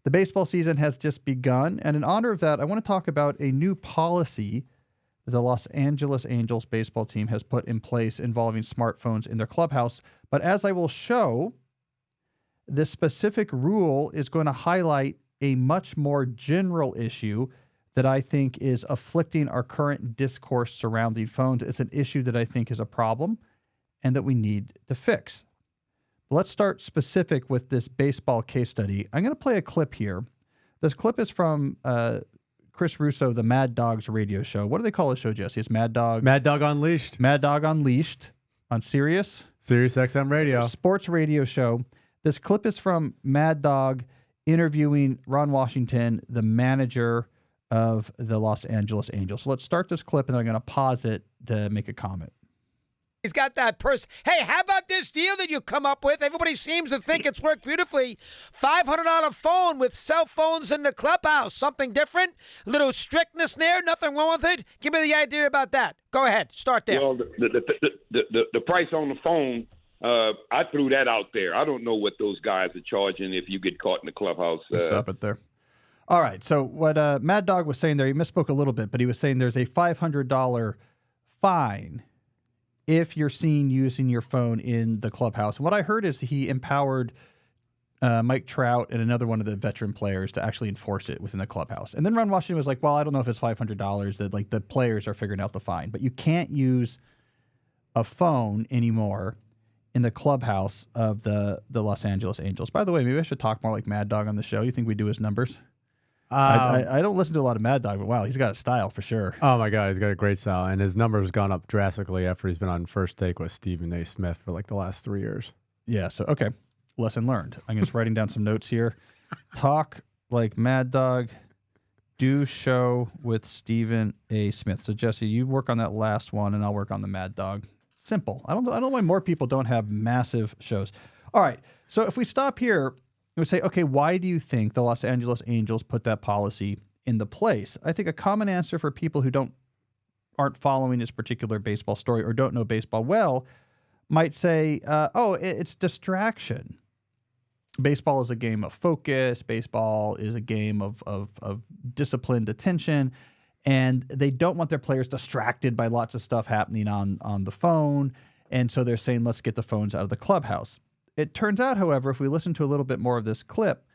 The baseball season has just begun, and in honor of that, I want to talk about a new policy that the Los Angeles Angels baseball team has put in place involving smartphones in their clubhouse. But as I will show, this specific rule is going to highlight a much more general issue that I think is afflicting our current discourse surrounding phones. It's an issue that I think is a problem and that we need to fix. Let's start specific with this baseball case study. I'm going to play a clip here. This clip is from Chris Russo, the Mad Dogs radio show. What do they call the show, Jesse? It's Mad Dog? Mad Dog Unleashed. Mad Dog Unleashed on Sirius XM radio. Sports radio show. This clip is from Mad Dog interviewing Ron Washington, the manager of the Los Angeles Angels. So let's start this clip, and I'm going to pause it to make a comment. He's got that person. Hey, how about this deal that you come up with? Everybody seems to think it's worked beautifully. $500 phone with cell phones in the clubhouse. Something different? A little strictness there? Nothing wrong with it? Give me the idea about that. Go ahead. Start there. Well, the price on the phone, I threw that out there. I don't know what those guys are charging if you get caught in the clubhouse. Stop it there. All right. So what Mad Dog was saying there, he misspoke a little bit, but he was saying there's a $500 fine if you're seen using your phone in the clubhouse. And what I heard is he empowered Mike Trout and another one of the veteran players to actually enforce it within the clubhouse. And then Ron Washington was like, well, I don't know if it's $500, that like the players are figuring out the fine, but you can't use a phone anymore in the clubhouse of the Los Angeles Angels. By the way, maybe I should talk more like Mad Dog on the show. You think we do his numbers? I don't listen to a lot of Mad Dog, but wow, he's got a style for sure. Oh my God, he's got a great style, and his numbers have gone up drastically after he's been on First Take with Stephen A. Smith for like the last 3 years. Yeah, so okay, lesson learned. I'm just writing down some notes here. Talk like Mad Dog, do show with Stephen A. Smith. So Jesse, you work on that last one, and I'll work on the Mad Dog. Simple. I don't know why more people don't have massive shows. All right, so if we stop here, we say, okay, why do you think the Los Angeles Angels put that policy into place? I think a common answer for people who aren't following this particular baseball story or don't know baseball well might say, it's distraction. Baseball is a game of focus. Baseball is a game of disciplined attention. And they don't want their players distracted by lots of stuff happening on the phone. And so they're saying, let's get the phones out of the clubhouse. It turns out, however, if we listen to a little bit more of this clip,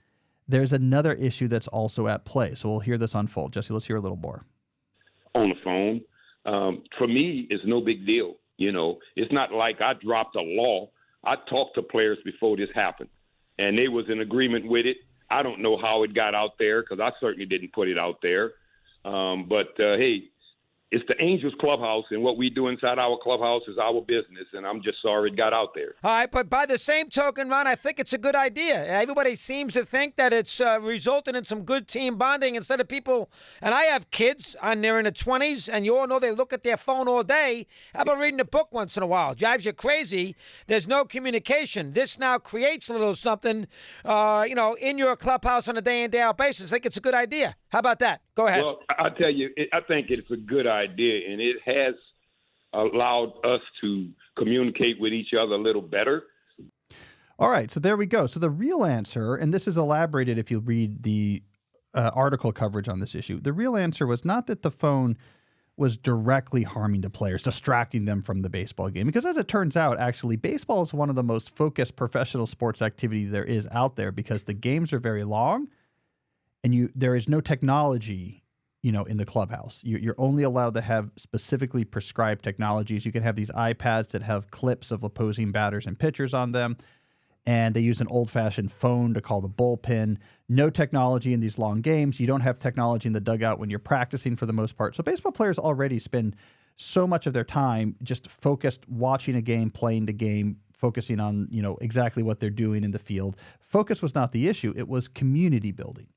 there's another issue that's also at play. So we'll hear this unfold. Jesse, let's hear a little more. On the phone, for me, it's no big deal. You know, it's not like I dropped a law. I talked to players before this happened, and they was in agreement with it. I don't know how it got out there because I certainly didn't put it out there. Hey, it's the Angels clubhouse, and what we do inside our clubhouse is our business, and I'm just sorry it got out there. All right, but by the same token, Ron, I think it's a good idea. Everybody seems to think that it's resulted in some good team bonding instead of people. And I have kids, and they're in their 20s, and you all know they look at their phone all day. How about reading a book once in a while? Drives you crazy. There's no communication. This now creates a little something, in your clubhouse on a day-in, day-out basis. I think it's a good idea. How about that? Go ahead. Well, I tell you, I think it's a good idea, and it has allowed us to communicate with each other a little better. All right, so there we go. So the real answer, and this is elaborated if you read the article coverage on this issue, the real answer was not that the phone was directly harming the players, distracting them from the baseball game. Because as it turns out, actually, baseball is one of the most focused professional sports activity there is out there because the games are very long, and there is no technology, in the clubhouse. You're only allowed to have specifically prescribed technologies. You can have these iPads that have clips of opposing batters and pitchers on them, and they use an old-fashioned phone to call the bullpen. No technology in these long games. You don't have technology in the dugout when you're practicing for the most part. So baseball players already spend so much of their time just focused watching a game, playing the game, focusing on, exactly what they're doing in the field. Focus was not the issue. It was community building.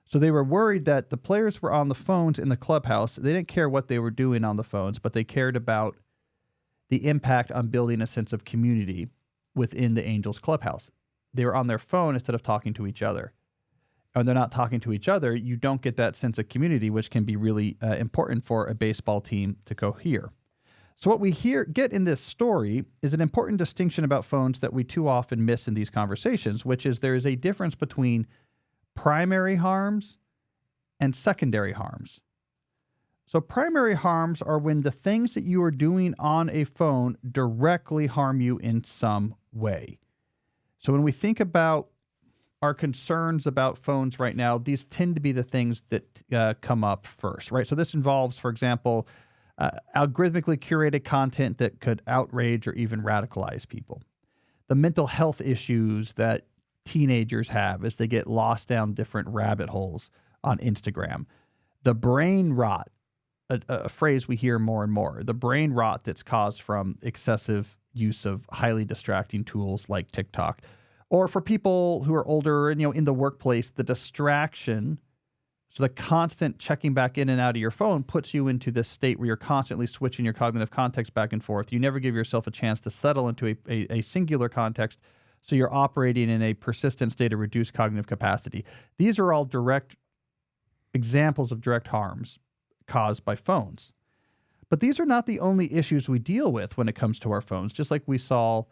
So they were worried that the players were on the phones in the clubhouse. They didn't care what they were doing on the phones, but they cared about the impact on building a sense of community within the Angels clubhouse. They were on their phone instead of talking to each other. And they're not talking to each other. You don't get that sense of community, which can be really important for a baseball team to cohere. So what we get in this story is an important distinction about phones that we too often miss in these conversations, which is there is a difference between primary harms, and secondary harms. So primary harms are when the things that you are doing on a phone directly harm you in some way. So when we think about our concerns about phones right now, these tend to be the things that come up first, right? So this involves, for example, algorithmically curated content that could outrage or even radicalize people. The mental health issues that teenagers have as they get lost down different rabbit holes on Instagram. The brain rot, a phrase we hear more and more, the brain rot that's caused from excessive use of highly distracting tools like TikTok. Or for people who are older and, in the workplace, the distraction, so the constant checking back in and out of your phone puts you into this state where you're constantly switching your cognitive context back and forth. You never give yourself a chance to settle into a singular context, so you're operating in a persistent state of reduced cognitive capacity. These are all direct examples of direct harms caused by phones. But these are not the only issues we deal with when it comes to our phones, just like we saw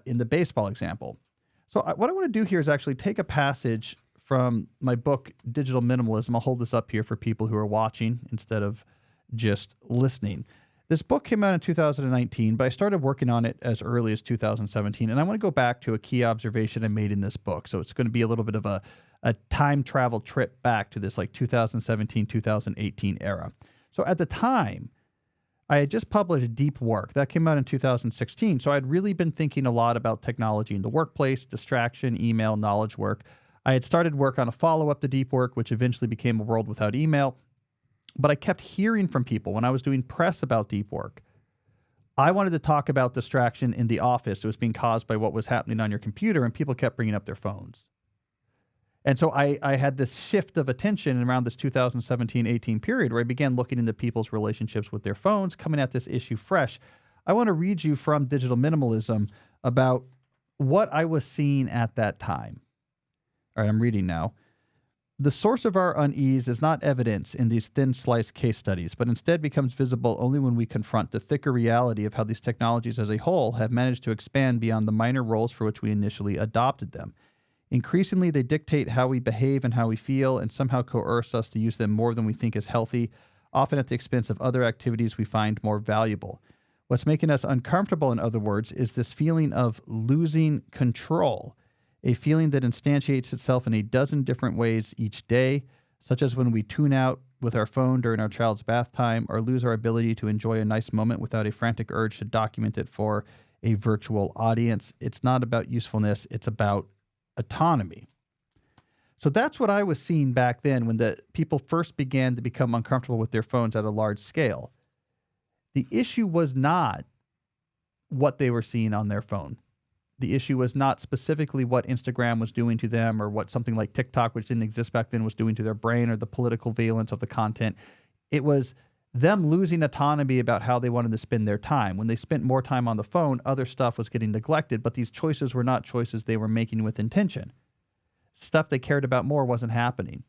in the baseball example. So what I want to do here is actually take a passage from my book, Digital Minimalism. I'll hold this up here for people who are watching instead of just listening. This book came out in 2019, but I started working on it as early as 2017. And I want to go back to a key observation I made in this book. So it's going to be a little bit of a time travel trip back to this like 2017, 2018 era. So at the time, I had just published Deep Work. That came out in 2016. So I'd really been thinking a lot about technology in the workplace, distraction, email, knowledge work. I had started work on a follow-up to Deep Work, which eventually became A World Without Email. But I kept hearing from people when I was doing press about Deep Work. I wanted to talk about distraction in the office that was being caused by what was happening on your computer, and people kept bringing up their phones. And so I had this shift of attention around this 2017-18 period where I began looking into people's relationships with their phones, coming at this issue fresh. I want to read you from Digital Minimalism about what I was seeing at that time. All right, I'm reading now. The source of our unease is not evidence in these thin sliced case studies, but instead becomes visible only when we confront the thicker reality of how these technologies as a whole have managed to expand beyond the minor roles for which we initially adopted them. Increasingly, they dictate how we behave and how we feel, and somehow coerce us to use them more than we think is healthy, often at the expense of other activities we find more valuable. What's making us uncomfortable, in other words, is this feeling of losing control, a feeling that instantiates itself in a dozen different ways each day, such as when we tune out with our phone during our child's bath time or lose our ability to enjoy a nice moment without a frantic urge to document it for a virtual audience. It's not about usefulness, it's about autonomy. So that's what I was seeing back then when the people first began to become uncomfortable with their phones at a large scale. The issue was not what they were seeing on their phone. The issue was not specifically what Instagram was doing to them or what something like TikTok, which didn't exist back then, was doing to their brain or the political valence of the content. It was them losing autonomy about how they wanted to spend their time. When they spent more time on the phone, other stuff was getting neglected, but these choices were not choices they were making with intention. Stuff they cared about more wasn't happening.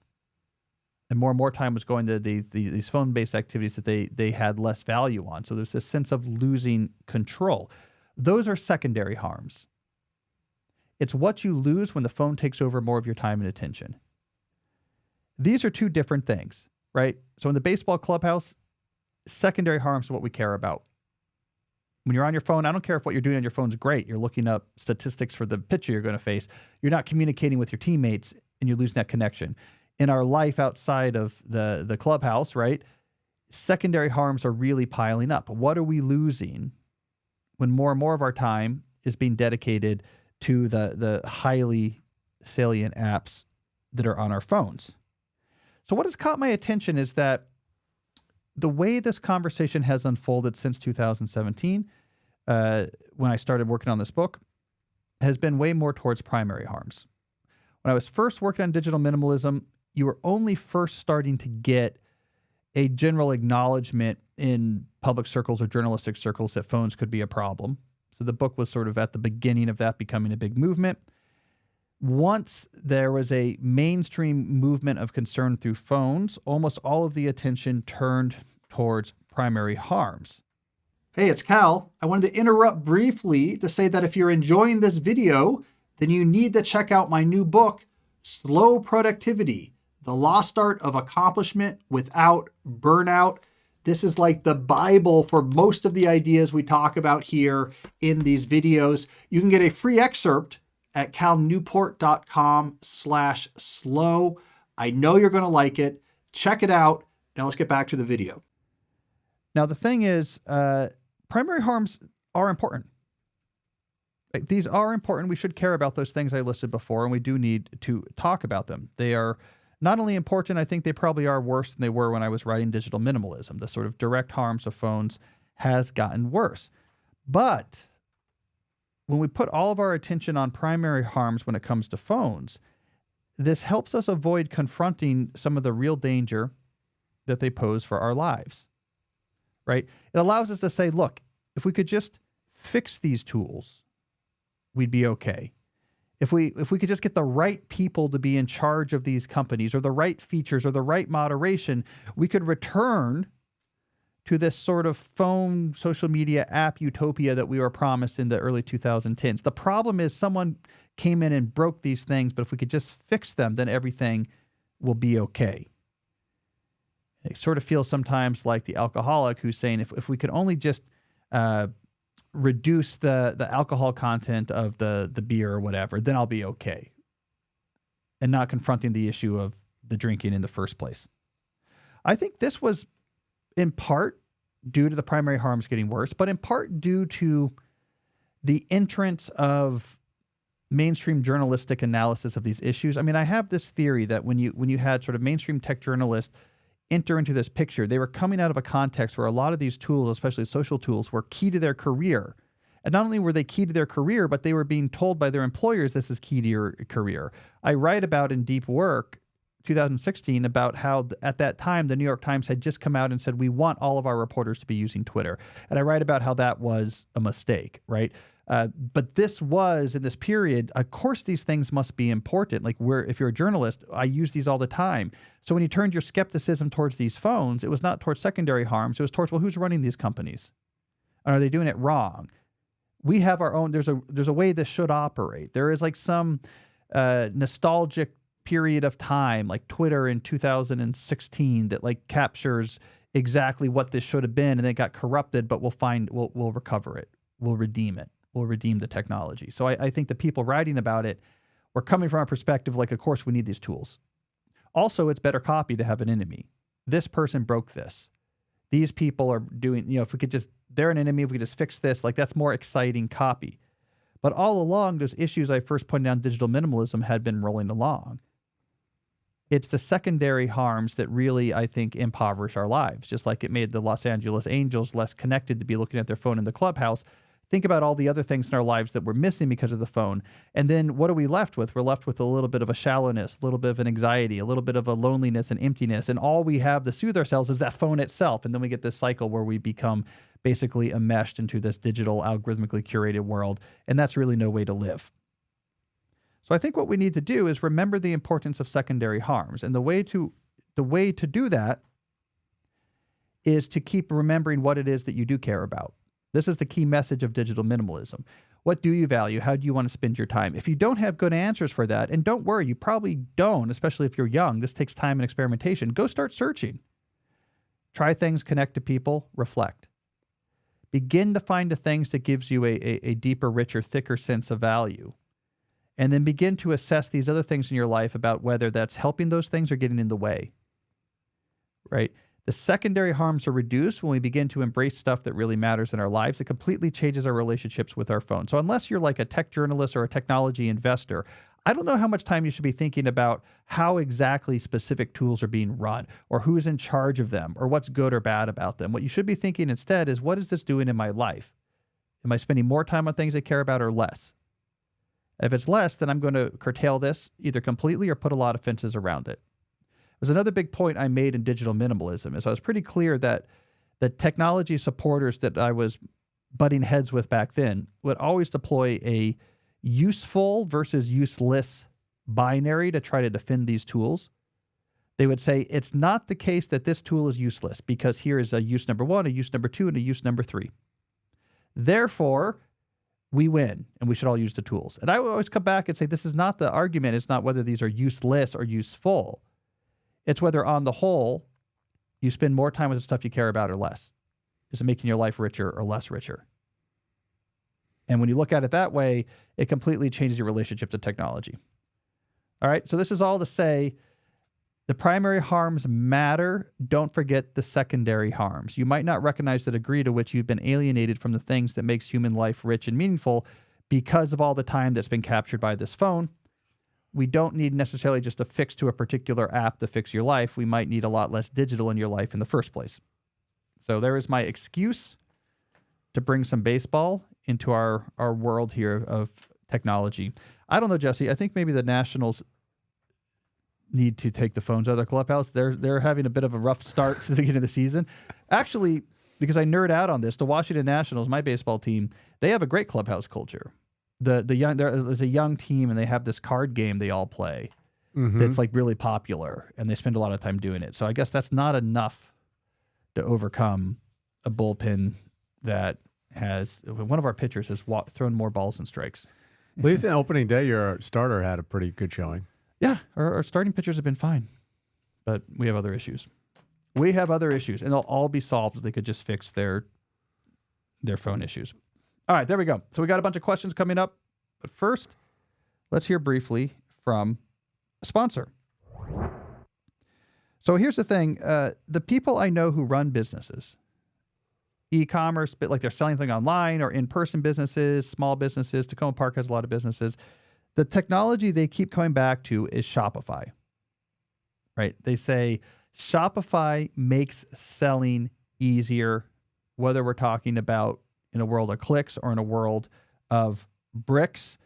And more time was going to these phone-based activities that they had less value on. So there's this sense of losing control. Those are secondary harms. It's what you lose when the phone takes over more of your time and attention. These are two different things, right? So in the baseball clubhouse, secondary harms is what we care about. When you're on your phone, I don't care if what you're doing on your phone is great. You're looking up statistics for the pitcher you're going to face. You're not communicating with your teammates and you're losing that connection. In our life outside of the clubhouse, right, secondary harms are really piling up. What are we losing when more and more of our time is being dedicated to the highly salient apps that are on our phones? So what has caught my attention is that the way this conversation has unfolded since 2017, when I started working on this book, has been way more towards primary harms. When I was first working on digital minimalism, you were only first starting to get a general acknowledgement in public circles or journalistic circles that phones could be a problem. So the book was sort of at the beginning of that becoming a big movement. Once there was a mainstream movement of concern through phones, almost all of the attention turned towards primary harms. Hey, it's Cal. I wanted to interrupt briefly to say that if you're enjoying this video, then you need to check out my new book, slow productivity, the lost art of accomplishment without burnout. This is like the Bible for most of the ideas we talk about here in these videos. You can get a free excerpt at calnewport.com/slow. I know you're going to like it. Check it out. Now let's get back to the video. Now, the thing is, primary harms are important. Like, these are important. We should care about those things I listed before, and we do need to talk about them. They are not only important, I think they probably are worse than they were when I was writing Digital Minimalism. The sort of direct harms of phones has gotten worse. But when we put all of our attention on primary harms when it comes to phones, this helps us avoid confronting some of the real danger that they pose for our lives, right? It allows us to say, look, if we could just fix these tools, we'd be okay. If we could just get the right people to be in charge of these companies, or the right features, or the right moderation, we could return to this sort of phone social media app utopia that we were promised in the early 2010s. The problem is someone came in and broke these things, but if we could just fix them, then everything will be okay. It sort of feels sometimes like the alcoholic who's saying, if we could only just reduce the alcohol content of the beer or whatever, then I'll be okay. And not confronting the issue of the drinking in the first place. I think this was in part due to the primary harms getting worse, but in part due to the entrance of mainstream journalistic analysis of these issues. I mean, I have this theory that when you had sort of mainstream tech journalists enter into this picture, they were coming out of a context where a lot of these tools, especially social tools, were key to their career. And not only were they key to their career, but they were being told by their employers, this is key to your career. I write about in Deep Work, 2016, about how at that time, the New York Times had just come out and said, we want all of our reporters to be using Twitter. And I write about how that was a mistake, right? But this was, in this period, of course, these things must be important. Like, if you're a journalist, I use these all the time. So when you turned your skepticism towards these phones, it was not towards secondary harms. It was towards, well, who's running these companies? And are they doing it wrong? We have our own, there's a way this should operate. There is like some nostalgic period of time, like Twitter in 2016, that like captures exactly what this should have been, and then it got corrupted, but we'll recover it. We'll redeem it. Will redeem the technology. So I think the people writing about it were coming from a perspective like, of course, we need these tools. Also, it's better copy to have an enemy. This person broke this. These people are doing, if we could just, they're an enemy, if we could just fix this, like that's more exciting copy. But all along, those issues I first pointed out in digital minimalism had been rolling along. It's the secondary harms that really, I think, impoverish our lives, just like it made the Los Angeles Angels less connected to be looking at their phone in the clubhouse. Think about all the other things in our lives that we're missing because of the phone. And then what are we left with? We're left with a little bit of a shallowness, a little bit of an anxiety, a little bit of a loneliness and emptiness. And all we have to soothe ourselves is that phone itself. And then we get this cycle where we become basically enmeshed into this digital, algorithmically curated world. And that's really no way to live. So I think what we need to do is remember the importance of secondary harms. And the way to do that is to keep remembering what it is that you do care about. This is the key message of digital minimalism. What do you value? How do you want to spend your time? If you don't have good answers for that, and don't worry, you probably don't, especially if you're young. This takes time and experimentation. Go start searching. Try things, connect to people, reflect. Begin to find the things that gives you a deeper, richer, thicker sense of value. And then begin to assess these other things in your life about whether that's helping those things or getting in the way, right? The secondary harms are reduced when we begin to embrace stuff that really matters in our lives. It completely changes our relationships with our phone. So unless you're like a tech journalist or a technology investor, I don't know how much time you should be thinking about how exactly specific tools are being run or who's in charge of them or what's good or bad about them. What you should be thinking instead is, what is this doing in my life? Am I spending more time on things I care about or less? If it's less, then I'm going to curtail this either completely or put a lot of fences around it. There's another big point I made in digital minimalism is I was pretty clear that the technology supporters that I was butting heads with back then would always deploy a useful versus useless binary to try to defend these tools. They would say, it's not the case that this tool is useless because here is a use number 1, a use number 2, and a use number 3. Therefore, we win, and we should all use the tools. And I would always come back and say, this is not the argument. It's not whether these are useless or useful. It's whether on the whole, you spend more time with the stuff you care about or less. Is it making your life richer or less richer? And when you look at it that way, it completely changes your relationship to technology. All right, so this is all to say the primary harms matter. Don't forget the secondary harms. You might not recognize the degree to which you've been alienated from the things that makes human life rich and meaningful because of all the time that's been captured by this phone. We don't need necessarily just a fix to a particular app to fix your life. We might need a lot less digital in your life in the first place. So there is my excuse to bring some baseball into our world here of technology. I don't know, Jesse. I think maybe the Nationals need to take the phones out of their clubhouse. They're having a bit of a rough start to the beginning of the season. Actually, because I nerd out on this, the Washington Nationals, my baseball team, they have a great clubhouse culture. There's a young team, and they have this card game they all play that's like really popular, and they spend a lot of time doing it. So I guess that's not enough to overcome a bullpen that has one of our pitchers has thrown more balls than strikes. At least in opening day, your starter had a pretty good showing. Yeah, our starting pitchers have been fine, but we have other issues. We have other issues, and they'll all be solved if they could just fix their phone issues. All right, there we go. So we got a bunch of questions coming up, but first, let's hear briefly from a sponsor. So here's the thing. The people I know who run businesses, e-commerce, but like they're selling something online or in-person businesses, small businesses. Tacoma Park has a lot of businesses. The technology they keep coming back to is Shopify, right? They say Shopify makes selling easier, whether we're talking about in a world of clicks or in a world of bricks.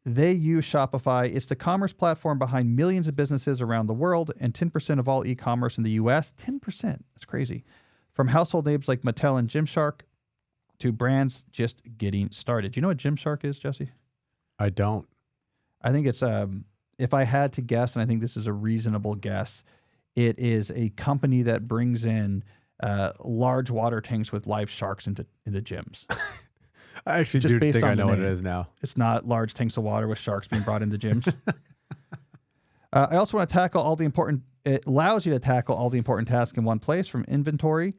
They use Shopify. It's the commerce platform behind millions of businesses around the world and 10% of all e-commerce in the U.S. 10%. That's crazy. From household names like Mattel and Gymshark to brands just getting started. Do you know what Gymshark is, Jesse? I don't. I think it's, if I had to guess, and I think this is a reasonable guess, it is a company that brings in large water tanks with live sharks into gyms. I actually Just do based think on I the know what it name. is now. It's not large tanks of water with sharks being brought into gyms. I also want to tackle all the important, it allows you to tackle all the important tasks in one place, from inventory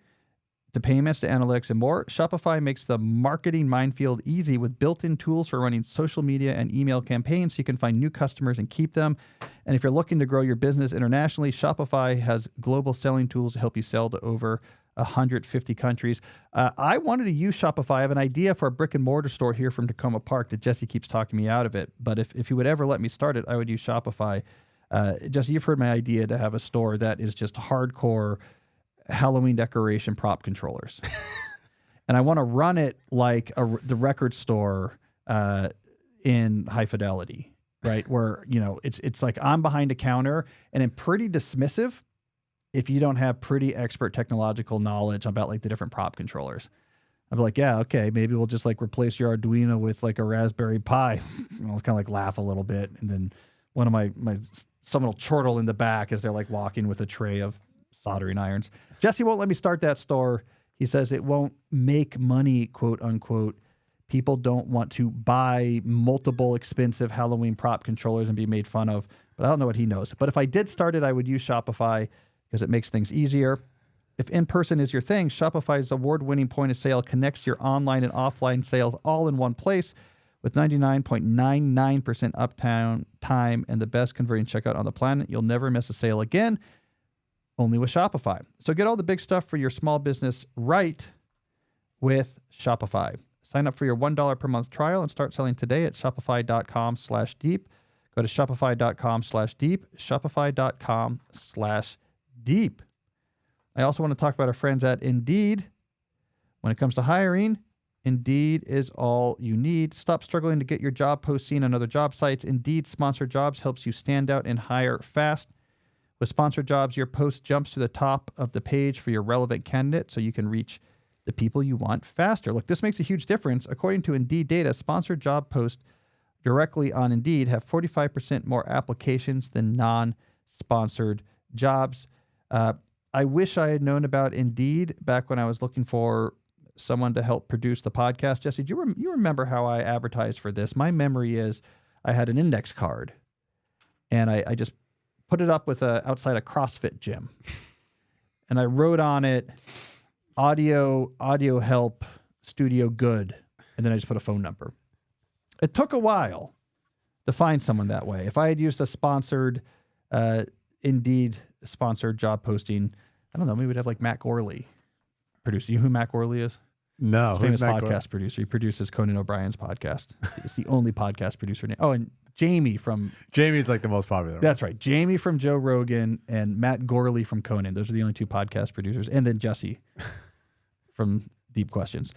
to payments to analytics and more. Shopify makes the marketing minefield easy with built-in tools for running social media and email campaigns so you can find new customers and keep them. And if you're looking to grow your business internationally, Shopify has global selling tools to help you sell to over 150 countries. I wanted to use Shopify. I have an idea for a brick and mortar store here from Tacoma Park that Jesse keeps talking me out of it. But if he would ever let me start it, I would use Shopify. Jesse, you've heard my idea to have a store that is just hardcore Halloween decoration prop controllers. And I want to run it like the record store in High Fidelity, right? Where, it's like I'm behind a counter and I'm pretty dismissive if you don't have pretty expert technological knowledge about like the different prop controllers. I'd be like, yeah, okay, maybe we'll just like replace your Arduino with like a Raspberry Pi. I'll kind of like laugh a little bit. And then one of someone will chortle in the back as they're like walking with a tray of soldering irons. Jesse won't let me start that store. He says it won't make money, quote unquote. People don't want to buy multiple expensive Halloween prop controllers and be made fun of, but I don't know what he knows. But if I did start it, I would use Shopify because it makes things easier. If in-person is your thing, Shopify's award-winning point of sale connects your online and offline sales all in one place with 99.99% uptime and the best converting checkout on the planet. You'll never miss a sale again. Only with Shopify. So get all the big stuff for your small business right with Shopify. Sign up for your $1 per month trial and start selling today at shopify.com/deep. Go to shopify.com/deep, shopify.com/deep. I also want to talk about our friends at Indeed. When it comes to hiring, Indeed is all you need. Stop struggling to get your job post seen on other job sites. Indeed Sponsored Jobs helps you stand out and hire fast. With Sponsored Jobs, your post jumps to the top of the page for your relevant candidate so you can reach the people you want faster. Look, this makes a huge difference. According to Indeed data, sponsored job posts directly on Indeed have 45% more applications than non-sponsored jobs. I wish I had known about Indeed back when I was looking for someone to help produce the podcast. Jesse, do you remember how I advertised for this? My memory is I had an index card, and I just put it up with outside a CrossFit gym, and I wrote on it, audio help, studio good, and then I just put a phone number. It took a while to find someone that way. If I had used a sponsored, Indeed sponsored job posting, I don't know, maybe we'd have like Matt Gorley producer. You know who Matt Gorley is? No, He's a famous podcast producer. He produces Conan O'Brien's podcast. It's the only podcast producer name. Oh, and Jamie's like the most popular. That's right. Jamie from Joe Rogan and Matt Gorley from Conan. Those are the only two podcast producers. And then Jesse from Deep Questions.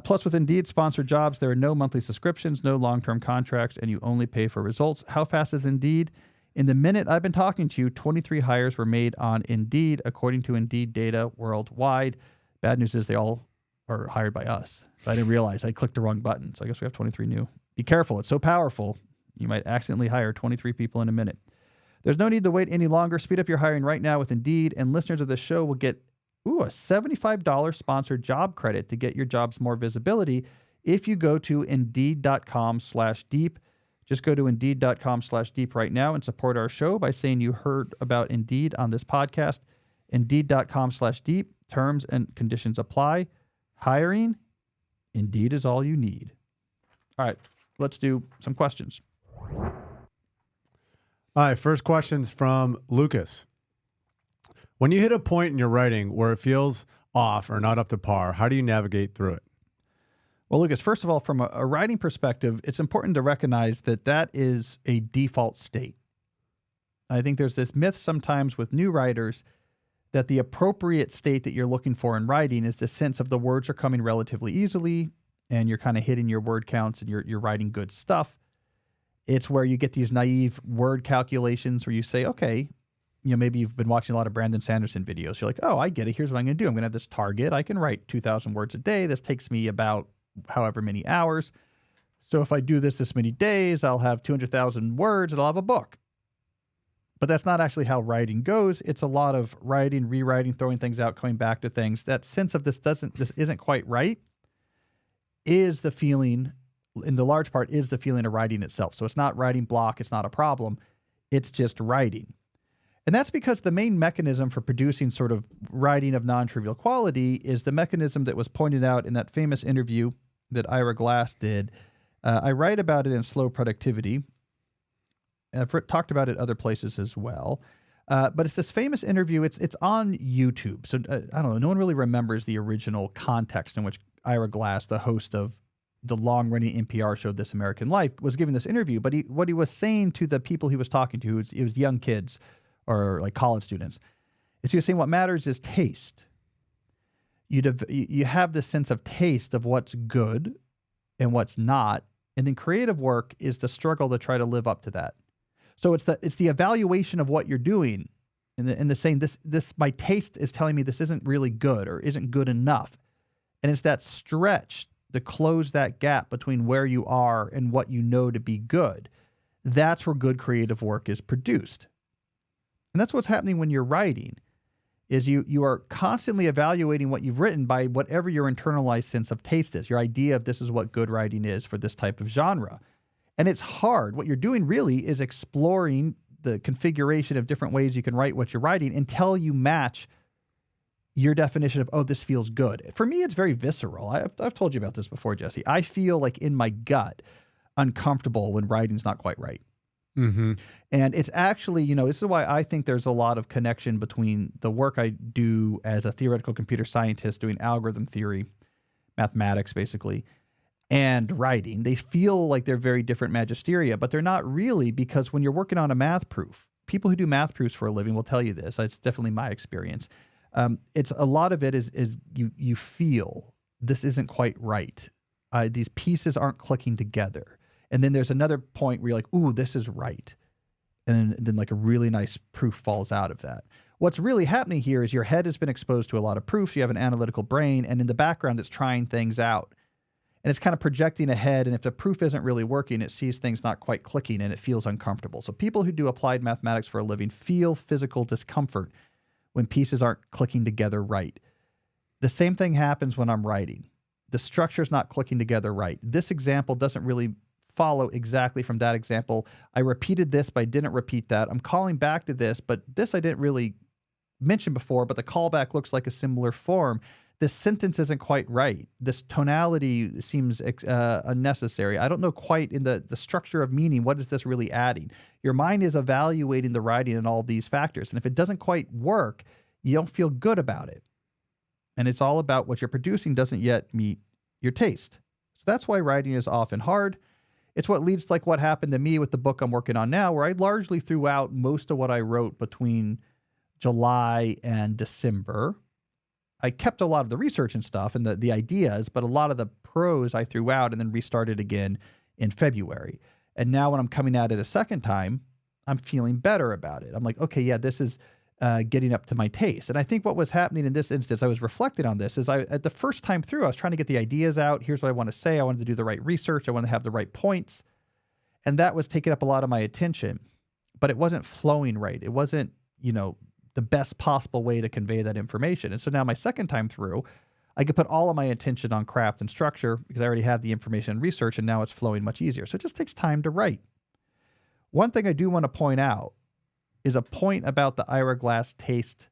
Plus, with Indeed sponsored jobs, there are no monthly subscriptions, no long-term contracts, and you only pay for results. How fast is Indeed? In the minute I've been talking to you, 23 hires were made on Indeed, according to Indeed data worldwide. Bad news is they all are hired by us. So I didn't realize I clicked the wrong button. So I guess we have 23 new. Be careful. It's so powerful. You might accidentally hire 23 people in a minute. There's no need to wait any longer. Speed up your hiring right now with Indeed, and listeners of this show will get a $75 sponsored job credit to get your jobs more visibility if you go to Indeed.com/deep. Just go to Indeed.com/deep right now and support our show by saying you heard about Indeed on this podcast. Indeed.com/deep. Terms and conditions apply. Hiring, Indeed is all you need. All right, let's do some questions. All right, first question's from Lucas. When you hit a point in your writing where it feels off or not up to par, how do you navigate through it? Well, Lucas, first of all, from a writing perspective, it's important to recognize that that is a default state. I think there's this myth sometimes with new writers that the appropriate state that you're looking for in writing is the sense of the words are coming relatively easily and you're kind of hitting your word counts and you're writing good stuff. It's where you get these naive word calculations where you say, okay, maybe you've been watching a lot of Brandon Sanderson videos. You're like, oh, I get it. Here's what I'm going to do. I'm going to have this target. I can write 2,000 words a day. This takes me about however many hours. So if I do this many days, I'll have 200,000 words and I'll have a book. But that's not actually how writing goes. It's a lot of writing, rewriting, throwing things out, coming back to things. That sense of this isn't quite right is the feeling, in the large part, is the feeling of writing itself. So it's not writing block. It's not a problem. It's just writing. And that's because the main mechanism for producing sort of writing of non-trivial quality is the mechanism that was pointed out in that famous interview that Ira Glass did. I write about it in Slow Productivity. I've talked about it other places as well. But it's this famous interview. It's on YouTube. So I don't know. No one really remembers the original context in which Ira Glass, the host of the long-running NPR show This American Life, was giving this interview. But what he was saying to the people he was talking to, it was young kids or like college students, is he was saying what matters is taste. You have this sense of taste of what's good and what's not. And then creative work is the struggle to try to live up to that. So it's the evaluation of what you're doing and the saying this my taste is telling me this isn't really good or isn't good enough. And it's that stretch to close that gap between where you are and what you know to be good. That's where good creative work is produced. And that's what's happening when you're writing, is you are constantly evaluating what you've written by whatever your internalized sense of taste is, your idea of this is what good writing is for this type of genre. And it's hard. What you're doing really is exploring the configuration of different ways you can write what you're writing until you match your definition of, oh, this feels good. For me, it's very visceral. I've told you about this before, Jesse. I feel like in my gut uncomfortable when writing's not quite right. Mm-hmm. And it's actually, this is why I think there's a lot of connection between the work I do as a theoretical computer scientist doing algorithm theory, mathematics basically, and writing. They feel like they're very different magisteria, but they're not really, because when you're working on a math proof, people who do math proofs for a living will tell you this. It's definitely my experience. It's a lot of it is you feel this isn't quite right. These pieces aren't clicking together. And then there's another point where you're like, ooh, this is right. And then like a really nice proof falls out of that. What's really happening here is your head has been exposed to a lot of proofs. You have an analytical brain, and in the background, it's trying things out. And it's kind of projecting ahead. And if the proof isn't really working, it sees things not quite clicking and it feels uncomfortable. So people who do applied mathematics for a living feel physical discomfort when pieces aren't clicking together right. The same thing happens when I'm writing. The structure's not clicking together right. This example doesn't really follow exactly from that example. I repeated this, but I didn't repeat that. I'm calling back to this, but this I didn't really mention before, but the callback looks like a similar form. This sentence isn't quite right. This tonality seems unnecessary. I don't know quite in the structure of meaning, what is this really adding? Your mind is evaluating the writing and all these factors. And if it doesn't quite work, you don't feel good about it. And it's all about what you're producing doesn't yet meet your taste. So that's why writing is often hard. It's what leads to like what happened to me with the book I'm working on now, where I largely threw out most of what I wrote between July and December. I kept a lot of the research and stuff and the ideas, but a lot of the prose I threw out and then restarted again in February. And now when I'm coming at it a second time, I'm feeling better about it. I'm like, okay, yeah, this is getting up to my taste. And I think what was happening in this instance, I was reflecting on this, is at the first time through, I was trying to get the ideas out. Here's what I want to say. I wanted to do the right research. I wanted to have the right points. And that was taking up a lot of my attention, but it wasn't flowing right. It wasn't, the best possible way to convey that information. And so now my second time through, I could put all of my attention on craft and structure because I already have the information and research, and now it's flowing much easier. So it just takes time to write. One thing I do want to point out is a point about the Ira Glass taste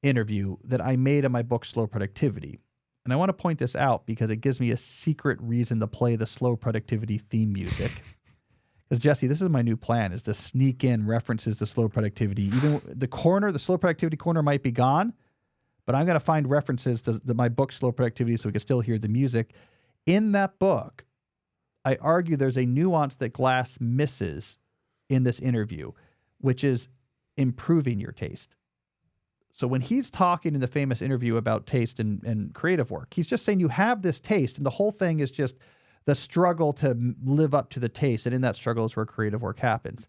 interview that I made in my book, Slow Productivity. And I want to point this out because it gives me a secret reason to play the slow productivity theme music. Because Jesse, this is my new plan, is to sneak in references to slow productivity. Even the slow productivity corner might be gone, but I'm going to find references to my book, Slow Productivity, so we can still hear the music. In that book, I argue there's a nuance that Glass misses in this interview, which is improving your taste. So when he's talking in the famous interview about taste and creative work, he's just saying you have this taste, and the whole thing is just the struggle to live up to the taste. And in that struggle is where creative work happens.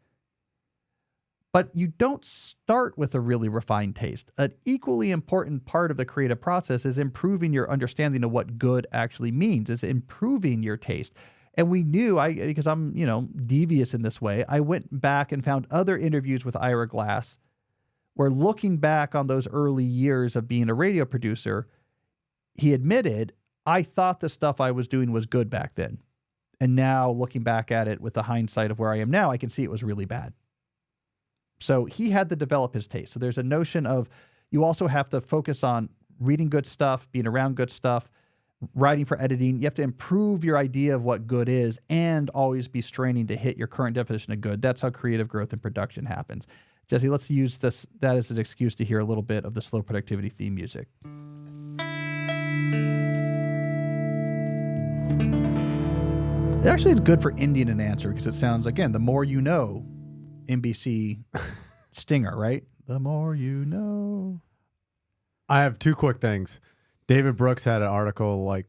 But you don't start with a really refined taste. An equally important part of the creative process is improving your understanding of what good actually means, is improving your taste. And we knew, because I'm, devious in this way, I went back and found other interviews with Ira Glass where, looking back on those early years of being a radio producer, he admitted, I thought the stuff I was doing was good back then. And now, looking back at it with the hindsight of where I am now, I can see it was really bad. So he had to develop his taste. So there's a notion of you also have to focus on reading good stuff, being around good stuff, writing for editing. You have to improve your idea of what good is and always be straining to hit your current definition of good. That's how creative growth and production happens. Jesse, let's use that as an excuse to hear a little bit of the slow productivity theme music. It actually is good for ending an answer because it sounds, again, the more you know, NBC stinger, right? The more you know. I have two quick things. David Brooks had an article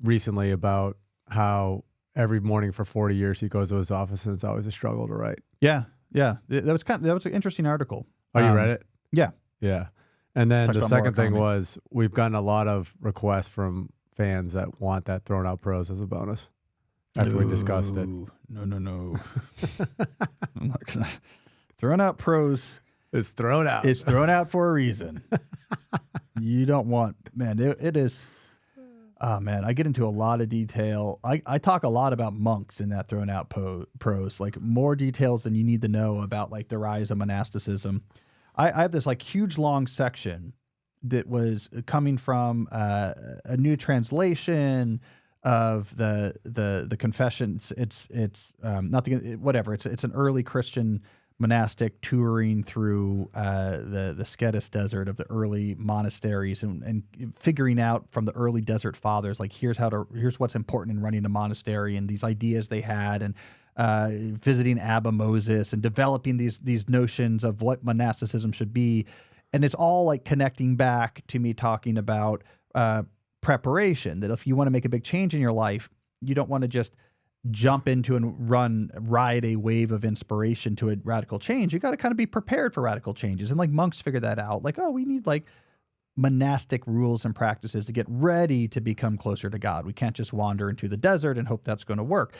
recently about how every morning for 40 years he goes to his office and it's always a struggle to write. Yeah. That was an interesting article. Oh, you read it? Yeah. Yeah. And then Touched the on second thing Murakami. was we've gotten a lot of requests from fans that want that thrown out prose as a bonus after we discussed it. No. I'm not gonna thrown out prose. It's thrown out. It's thrown out for a reason. You don't want, man, it is. Oh, man, I get into a lot of detail. I talk a lot about monks in that thrown out prose, like more details than you need to know about like the rise of monasticism. I have this like huge long section that was coming from a new translation of the Confessions. It's not the whatever. It's an early Christian monastic touring through the Sketis desert of the early monasteries and figuring out from the early desert fathers, like here's what's important in running a monastery and these ideas they had, and visiting Abba Moses and developing these notions of what monasticism should be. And it's all like connecting back to me talking about preparation, that if you want to make a big change in your life, you don't want to just jump into and ride a wave of inspiration to a radical change. You got to kind of be prepared for radical changes. And like monks figure that out. Like, oh, we need like monastic rules and practices to get ready to become closer to God. We can't just wander into the desert and hope that's going to work.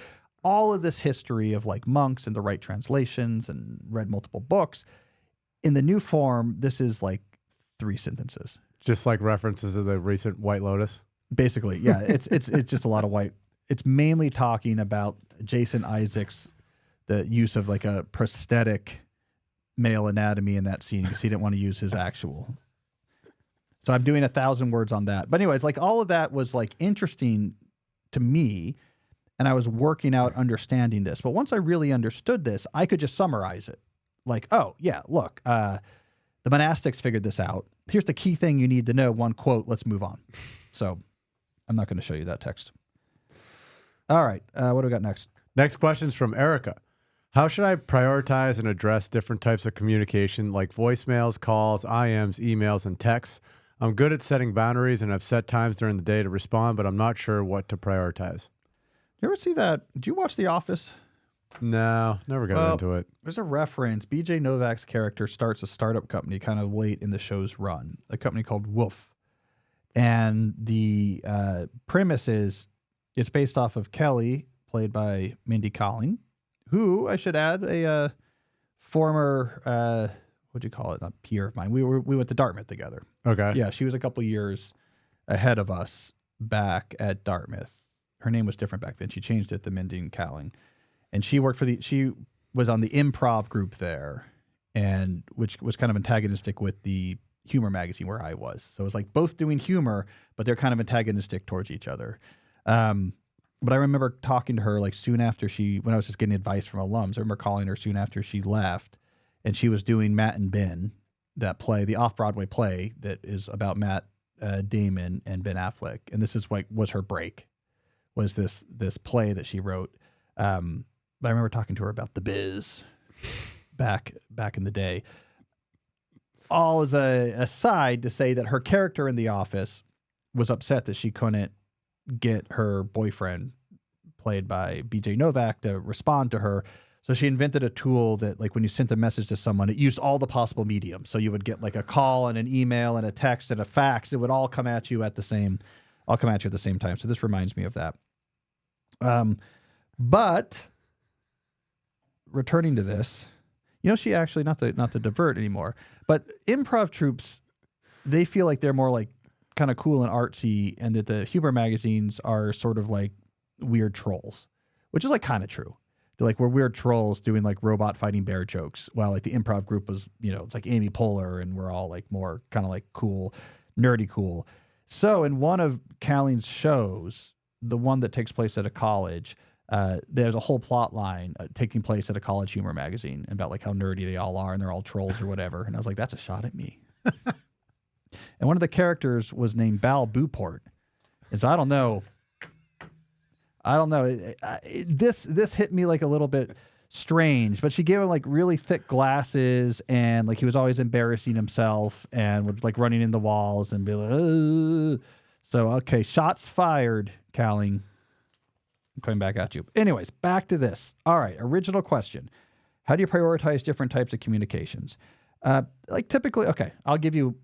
All of this history of like monks and the right translations and read multiple books. In the new form, this is like 3 sentences. Just like references to the recent White Lotus. Basically, yeah. It's just a lot of white. It's mainly talking about Jason Isaacs, the use of like a prosthetic male anatomy in that scene because he didn't want to use his actual. So I'm doing 1,000 words on that. But anyways, like all of that was like interesting to me, and I was working out understanding this. But once I really understood this, I could just summarize it. Like, oh yeah, look, the monastics figured this out. Here's the key thing you need to know. One quote. Let's move on. So I'm not going to show you that text. All right. What do we got next? Next question's from Erica. How should I prioritize and address different types of communication like voicemails, calls, IMs, emails, and texts? I'm good at setting boundaries and have set times during the day to respond, but I'm not sure what to prioritize. You ever see that? Do you watch The Office? No, never got into it. There's a reference. BJ Novak's character starts a startup company kind of late in the show's run, a company called Woof. And the premise is it's based off of Kelly, played by Mindy Kaling, who, I should add, a former, what'd you call it? Not peer of mine. We went to Dartmouth together. Okay. Yeah, she was a couple years ahead of us back at Dartmouth. Her name was different back then. She changed it to Mindy Kaling. And she worked she was on the improv group there, and which was kind of antagonistic with the humor magazine where I was. So it was like both doing humor, but they're kind of antagonistic towards each other. But I remember talking to her like soon after when I was just getting advice from alums, I remember calling her soon after she left, and she was doing Matt and Ben, that play, the off-Broadway play that is about Matt Damon and Ben Affleck. And this is like, was her break, was this play that she wrote. But I remember talking to her about The Biz back in the day. All as a aside to say that her character in The Office was upset that she couldn't get her boyfriend, played by BJ Novak, to respond to her. So she invented a tool that, like, when you sent a message to someone, it used all the possible mediums. So you would get like a call and an email and a text and a fax. It would all come at you at the same time. So this reminds me of that. But returning to this, she actually, not to divert anymore, but improv troops, they feel like they're more like kind of cool and artsy, and that the humor magazines are sort of like weird trolls, which is like kind of true. They're like, we're weird trolls doing like robot fighting bear jokes, while like the improv group was, it's like Amy Poehler, and we're all like more kind of like cool, nerdy cool. So in one of Calling's shows, the one that takes place at a college, there's a whole plot line taking place at a college humor magazine about like how nerdy they all are and they're all trolls or whatever. And I was like, that's a shot at me. And one of the characters was named Bal Buport. And so I don't know. This hit me like a little bit strange, but she gave him like really thick glasses, and like he was always embarrassing himself and would like running in the walls and be like, ugh. So, okay, shots fired, Cowling. I'm coming back at you. Anyways, back to this. All right, original question. How do you prioritize different types of communications? Like typically, okay, I'll give you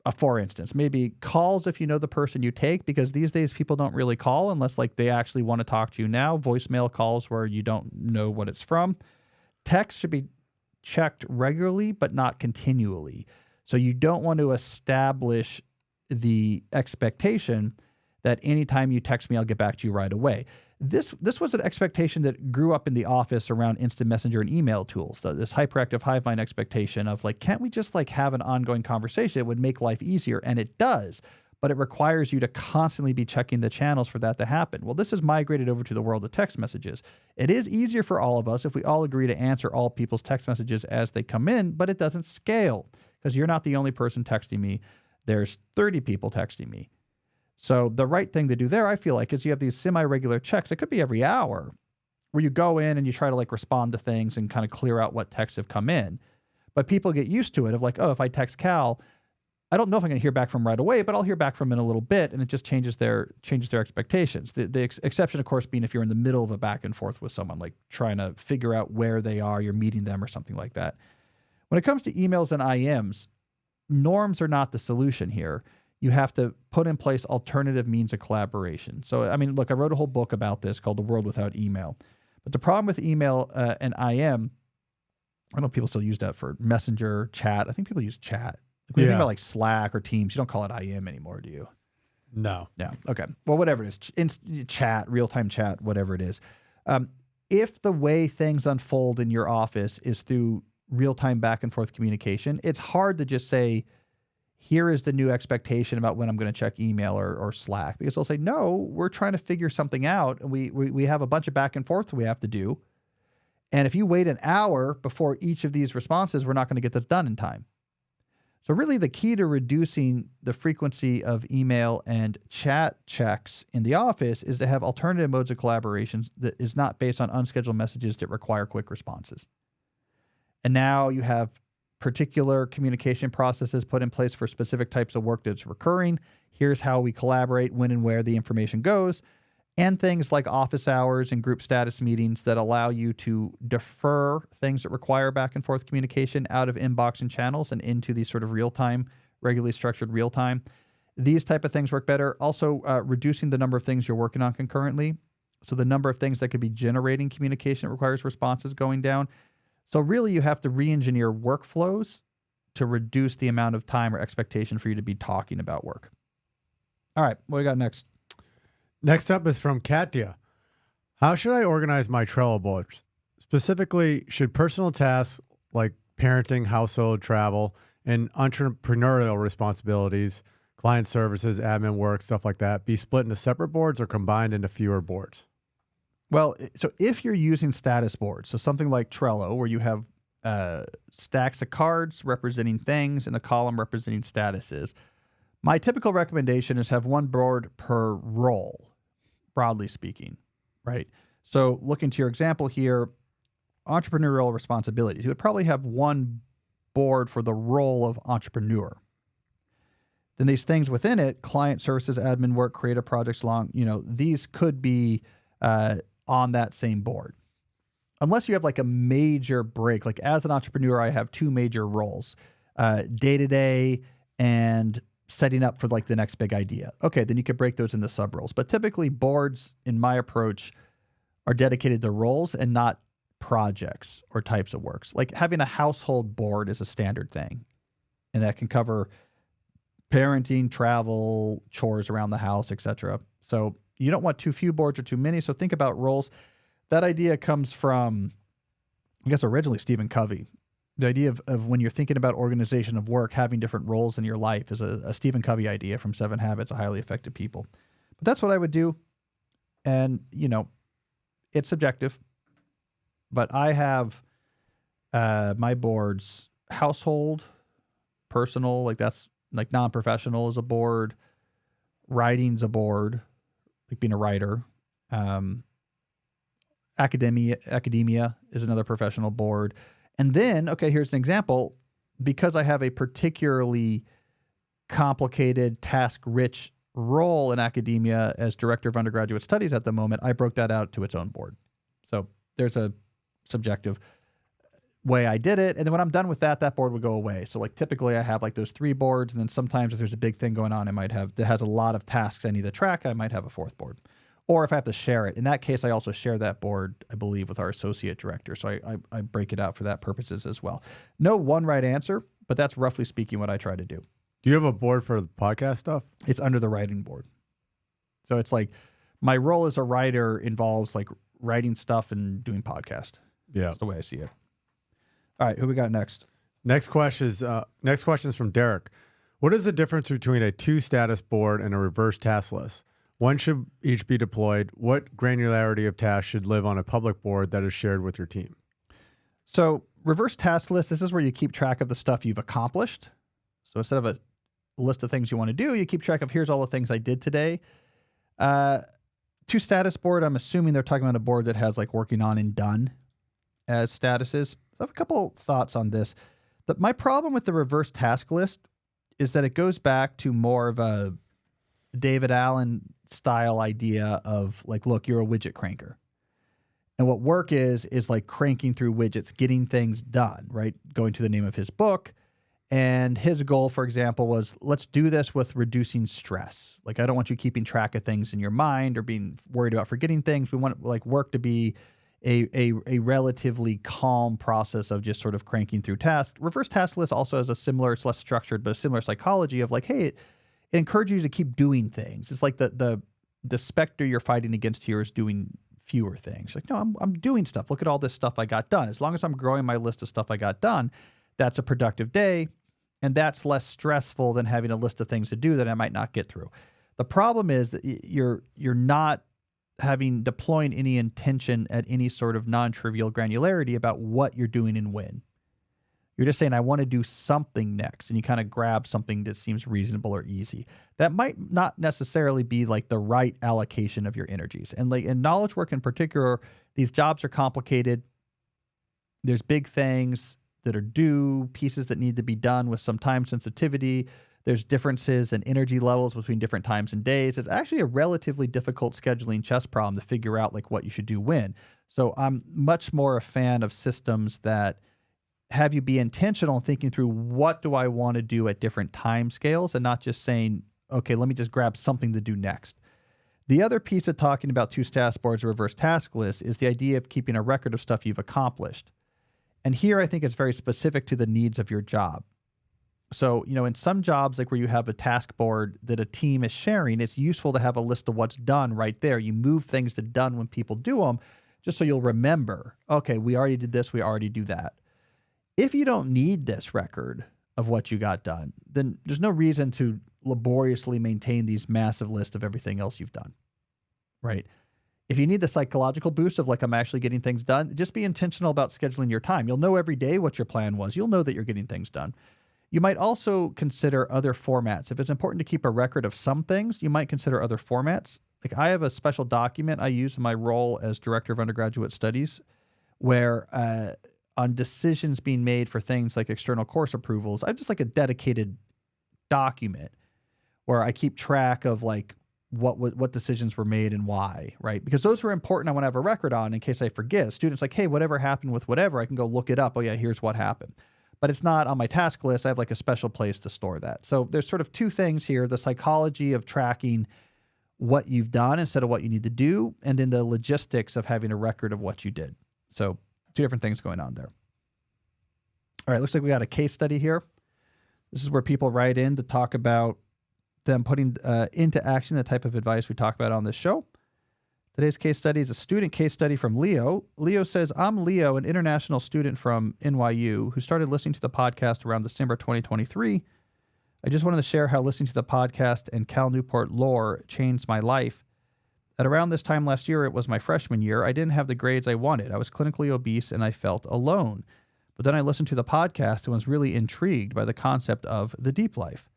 a for instance. Maybe calls if you know the person you take, because these days people don't really call unless like they actually want to talk to you now. Voicemail calls where you don't know what it's from. Text should be checked regularly, but not continually. So you don't want to establish the expectation that anytime you text me, I'll get back to you right away. This was an expectation that grew up in the office around instant messenger and email tools. So this hyperactive hive mind expectation of like, can't we just like have an ongoing conversation? It would make life easier. And it does, but it requires you to constantly be checking the channels for that to happen. Well, this has migrated over to the world of text messages. It is easier for all of us if we all agree to answer all people's text messages as they come in, but it doesn't scale because you're not the only person texting me. There's 30 people texting me. So the right thing to do there, I feel like, is you have these semi-regular checks. It could be every hour where you go in and you try to like respond to things and kind of clear out what texts have come in. But people get used to it of like, oh, if I text Cal, I don't know if I'm going to hear back from him right away, but I'll hear back from him in a little bit, and it just changes their expectations. The exception, of course, being if you're in the middle of a back and forth with someone, like trying to figure out where they are, you're meeting them or something like that. When it comes to emails and IMs, norms are not the solution here. You have to put in place alternative means of collaboration. So, I mean, look, I wrote a whole book about this called The World Without Email. But the problem with email and IM, I don't know if people still use that for messenger, chat. I think people use chat. Like when you think about like Slack or Teams, you don't call it IM anymore, do you? No. No. Okay. Well, whatever it is, chat, real-time chat, whatever it is. If the way things unfold in your office is through real-time back and forth communication, it's hard to just say, here is the new expectation about when I'm going to check email or Slack, because they'll say, no, we're trying to figure something out. And we have a bunch of back and forth we have to do. And if you wait an hour before each of these responses, we're not going to get this done in time. So really the key to reducing the frequency of email and chat checks in the office is to have alternative modes of collaborations that is not based on unscheduled messages that require quick responses. And now you have particular communication processes put in place for specific types of work that's recurring. Here's how we collaborate, when and where the information goes. And things like office hours and group status meetings that allow you to defer things that require back and forth communication out of inbox and channels and into these sort of real-time, regularly structured real-time. These type of things work better. Also, reducing the number of things you're working on concurrently. So the number of things that could be generating communication that requires responses going down. So really you have to re-engineer workflows to reduce the amount of time or expectation for you to be talking about work. All right, what do we got next? Next up is from Katya. How should I organize my Trello boards? Specifically, should personal tasks like parenting, household, travel, and entrepreneurial responsibilities, client services, admin work, stuff like that, be split into separate boards or combined into fewer boards? Well, so if you're using status boards, so something like Trello, where you have stacks of cards representing things and a column representing statuses, my typical recommendation is have one board per role, broadly speaking, right? So looking to your example here, entrepreneurial responsibilities, you would probably have one board for the role of entrepreneur. Then these things within it, client services, admin work, creative projects, these could be on that same board. Unless you have like a major break, like as an entrepreneur, I have two major roles, day-to-day and setting up for like the next big idea. Okay, then you could break those into sub roles. But typically boards, in my approach, are dedicated to roles and not projects or types of works. Like having a household board is a standard thing. And that can cover parenting, travel, chores around the house, etc. So you don't want too few boards or too many. So think about roles. That idea comes from, I guess, originally Stephen Covey. The idea of when you're thinking about organization of work, having different roles in your life is a Stephen Covey idea from 7 Habits of Highly Effective People. But that's what I would do. And, it's subjective. But I have my boards, household, personal, like that's like non-professional is a board, writing's a board, like being a writer. Academia is another professional board. And then, okay, here's an example. Because I have a particularly complicated, task-rich role in academia as director of undergraduate studies at the moment, I broke that out to its own board. So there's a subjective way I did it. And then when I'm done with that, that board would go away. So like typically I have like those 3 boards. And then sometimes if there's a big thing going on, that has a lot of tasks I need to track, I might have a 4th board. Or if I have to share it. In that case, I also share that board, I believe, with our associate director. So I break it out for that purposes as well. No one right answer, but that's roughly speaking what I try to do. Do you have a board for the podcast stuff? It's under the writing board. So it's like my role as a writer involves like writing stuff and doing podcast. Yeah. That's the way I see it. All right, who we got next? Next question is from Derek. What is the difference between a 2-status board and a reverse task list? When should each be deployed? What granularity of tasks should live on a public board that is shared with your team? So reverse task list, this is where you keep track of the stuff you've accomplished. So instead of a list of things you want to do, you keep track of here's all the things I did today. 2-status board, I'm assuming they're talking about a board that has like working on and done as statuses. So I have a couple thoughts on this. My problem with the reverse task list is that it goes back to more of a David Allen style idea of like, look, you're a widget cranker. And what work is like cranking through widgets, getting things done, right? Going to the name of his book. And his goal, for example, was let's do this with reducing stress. Like, I don't want you keeping track of things in your mind or being worried about forgetting things. We want like work to be a relatively calm process of just sort of cranking through tasks. Reverse task list also has a similar, it's less structured, but a similar psychology of like, hey, it encourages you to keep doing things. It's like the specter you're fighting against here is doing fewer things. Like, no, I'm doing stuff. Look at all this stuff I got done. As long as I'm growing my list of stuff I got done, that's a productive day. And that's less stressful than having a list of things to do that I might not get through. The problem is that you're not deploying any intention at any sort of non-trivial granularity about what you're doing and when. You're just saying, I want to do something next. And you kind of grab something that seems reasonable or easy. That might not necessarily be like the right allocation of your energies. And like in knowledge work in particular, these jobs are complicated. There's big things that are due, pieces that need to be done with some time sensitivity. There's differences in energy levels between different times and days. It's actually a relatively difficult scheduling chess problem to figure out like what you should do when. So I'm much more a fan of systems that have you be intentional in thinking through what do I want to do at different time scales and not just saying, okay, let me just grab something to do next. The other piece of talking about two status boards or reverse task lists is the idea of keeping a record of stuff you've accomplished. And here I think it's very specific to the needs of your job. So, in some jobs, like where you have a task board that a team is sharing, it's useful to have a list of what's done right there. You move things to done when people do them, just so you'll remember, okay, we already did this, we already do that. If you don't need this record of what you got done, then there's no reason to laboriously maintain these massive lists of everything else you've done, right? If you need the psychological boost of like, I'm actually getting things done, just be intentional about scheduling your time. You'll know every day what your plan was. You'll know that you're getting things done. You might also consider other formats. If it's important to keep a record of some things, you might consider other formats. Like I have a special document I use in my role as director of undergraduate studies where on decisions being made for things like external course approvals, I have just like a dedicated document where I keep track of like what decisions were made and why, right? Because those are important. I want to have a record on in case I forget. Students like, hey, whatever happened with whatever, I can go look it up. Oh yeah, here's what happened. But it's not on my task list. I have like a special place to store that. So there's sort of two things here, the psychology of tracking what you've done instead of what you need to do, and then the logistics of having a record of what you did. So two different things going on there. All right, looks like we got a case study here. This is where people write in to talk about them putting into action the type of advice we talk about on this show. Today's case study is a student case study from Leo. Leo says, I'm Leo, an international student from NYU who started listening to the podcast around December 2023. I just wanted to share how listening to the podcast and Cal Newport lore changed my life. At around this time last year, it was my freshman year, I didn't have the grades I wanted. I was clinically obese and I felt alone. But then I listened to the podcast and was really intrigued by the concept of the deep life.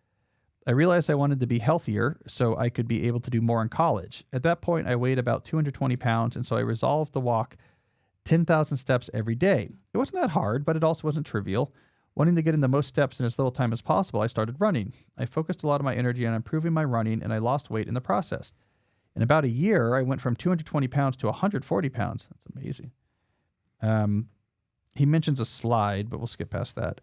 I realized I wanted to be healthier so I could be able to do more in college. At that point, I weighed about 220 pounds, and so I resolved to walk 10,000 steps every day. It wasn't that hard, but it also wasn't trivial. Wanting to get in the most steps in as little time as possible, I started running. I focused a lot of my energy on improving my running, and I lost weight in the process. In about a year, I went from 220 pounds to 140 pounds. That's amazing. He mentions a slide, but we'll skip past that.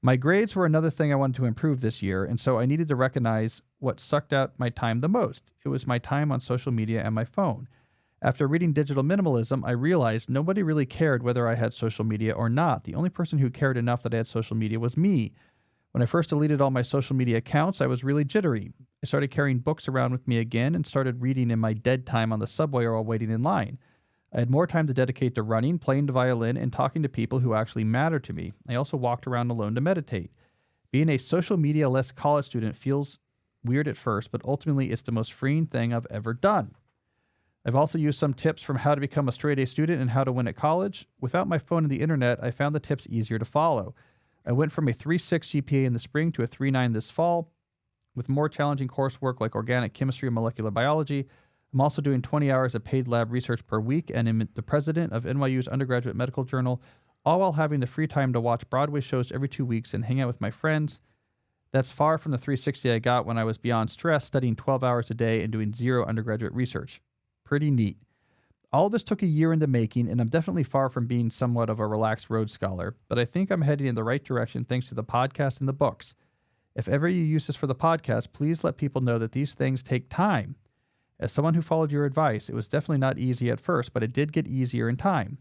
My grades were another thing I wanted to improve this year, and so I needed to recognize what sucked out my time the most. It was my time on social media and my phone. After reading Digital Minimalism, I realized nobody really cared whether I had social media or not. The only person who cared enough that I had social media was me. When I first deleted all my social media accounts, I was really jittery. I started carrying books around with me again and started reading in my dead time on the subway or while waiting in line. I had more time to dedicate to running, playing the violin, and talking to people who actually mattered to me. I also walked around alone to meditate. Being a social media-less college student feels weird at first, but ultimately it's the most freeing thing I've ever done. I've also used some tips from how to become a straight-A student and how to win at college. Without my phone and the internet, I found the tips easier to follow. I went from a 3.6 GPA in the spring to a 3.9 this fall. With more challenging coursework like organic chemistry and molecular biology, I'm also doing 20 hours of paid lab research per week and am the president of NYU's undergraduate medical journal, all while having the free time to watch Broadway shows every 2 weeks and hang out with my friends. That's far from the 360 I got when I was beyond stress, studying 12 hours a day and doing zero undergraduate research. Pretty neat. All this took a year in the making, and I'm definitely far from being somewhat of a relaxed Rhodes Scholar, but I think I'm heading in the right direction thanks to the podcast and the books. If ever you use this for the podcast, please let people know that these things take time. As someone who followed your advice, it was definitely not easy at first, but it did get easier in time.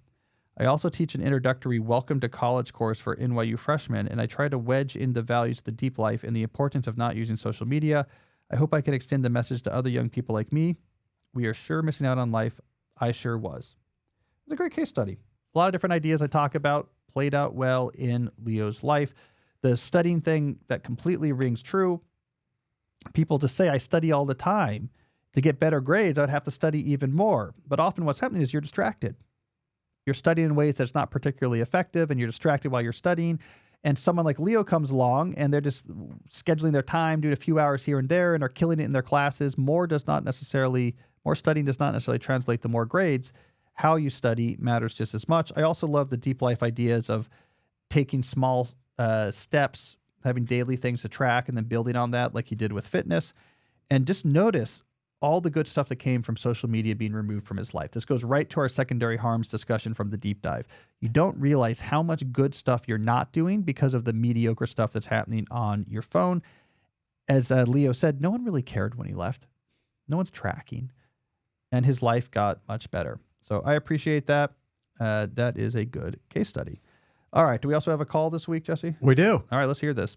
I also teach an introductory Welcome to College course for NYU freshmen, and I try to wedge in the values of the deep life and the importance of not using social media. I hope I can extend the message to other young people like me. We are sure missing out on life. I sure was. It's a great case study. A lot of different ideas I talk about played out well in Leo's life. The studying thing, that completely rings true. People just say, I study all the time. To get better grades, I would have to study even more. But often what's happening is you're distracted. You're studying in ways that's not particularly effective, and you're distracted while you're studying. And someone like Leo comes along, and they're just scheduling their time, doing a few hours here and there, and are killing it in their classes. More studying does not necessarily translate to more grades. How you study matters just as much. I also love the deep life ideas of taking small steps, having daily things to track, and then building on that like you did with fitness. And just notice all the good stuff that came from social media being removed from his life. This goes right to our secondary harms discussion from the deep dive. You don't realize how much good stuff you're not doing because of the mediocre stuff that's happening on your phone. As Leo said, no one really cared when he left. No one's tracking. And his life got much better. So I appreciate that. That is a good case study. All right. Do we also have a call this week, Jesse? We do. All right. Let's hear this.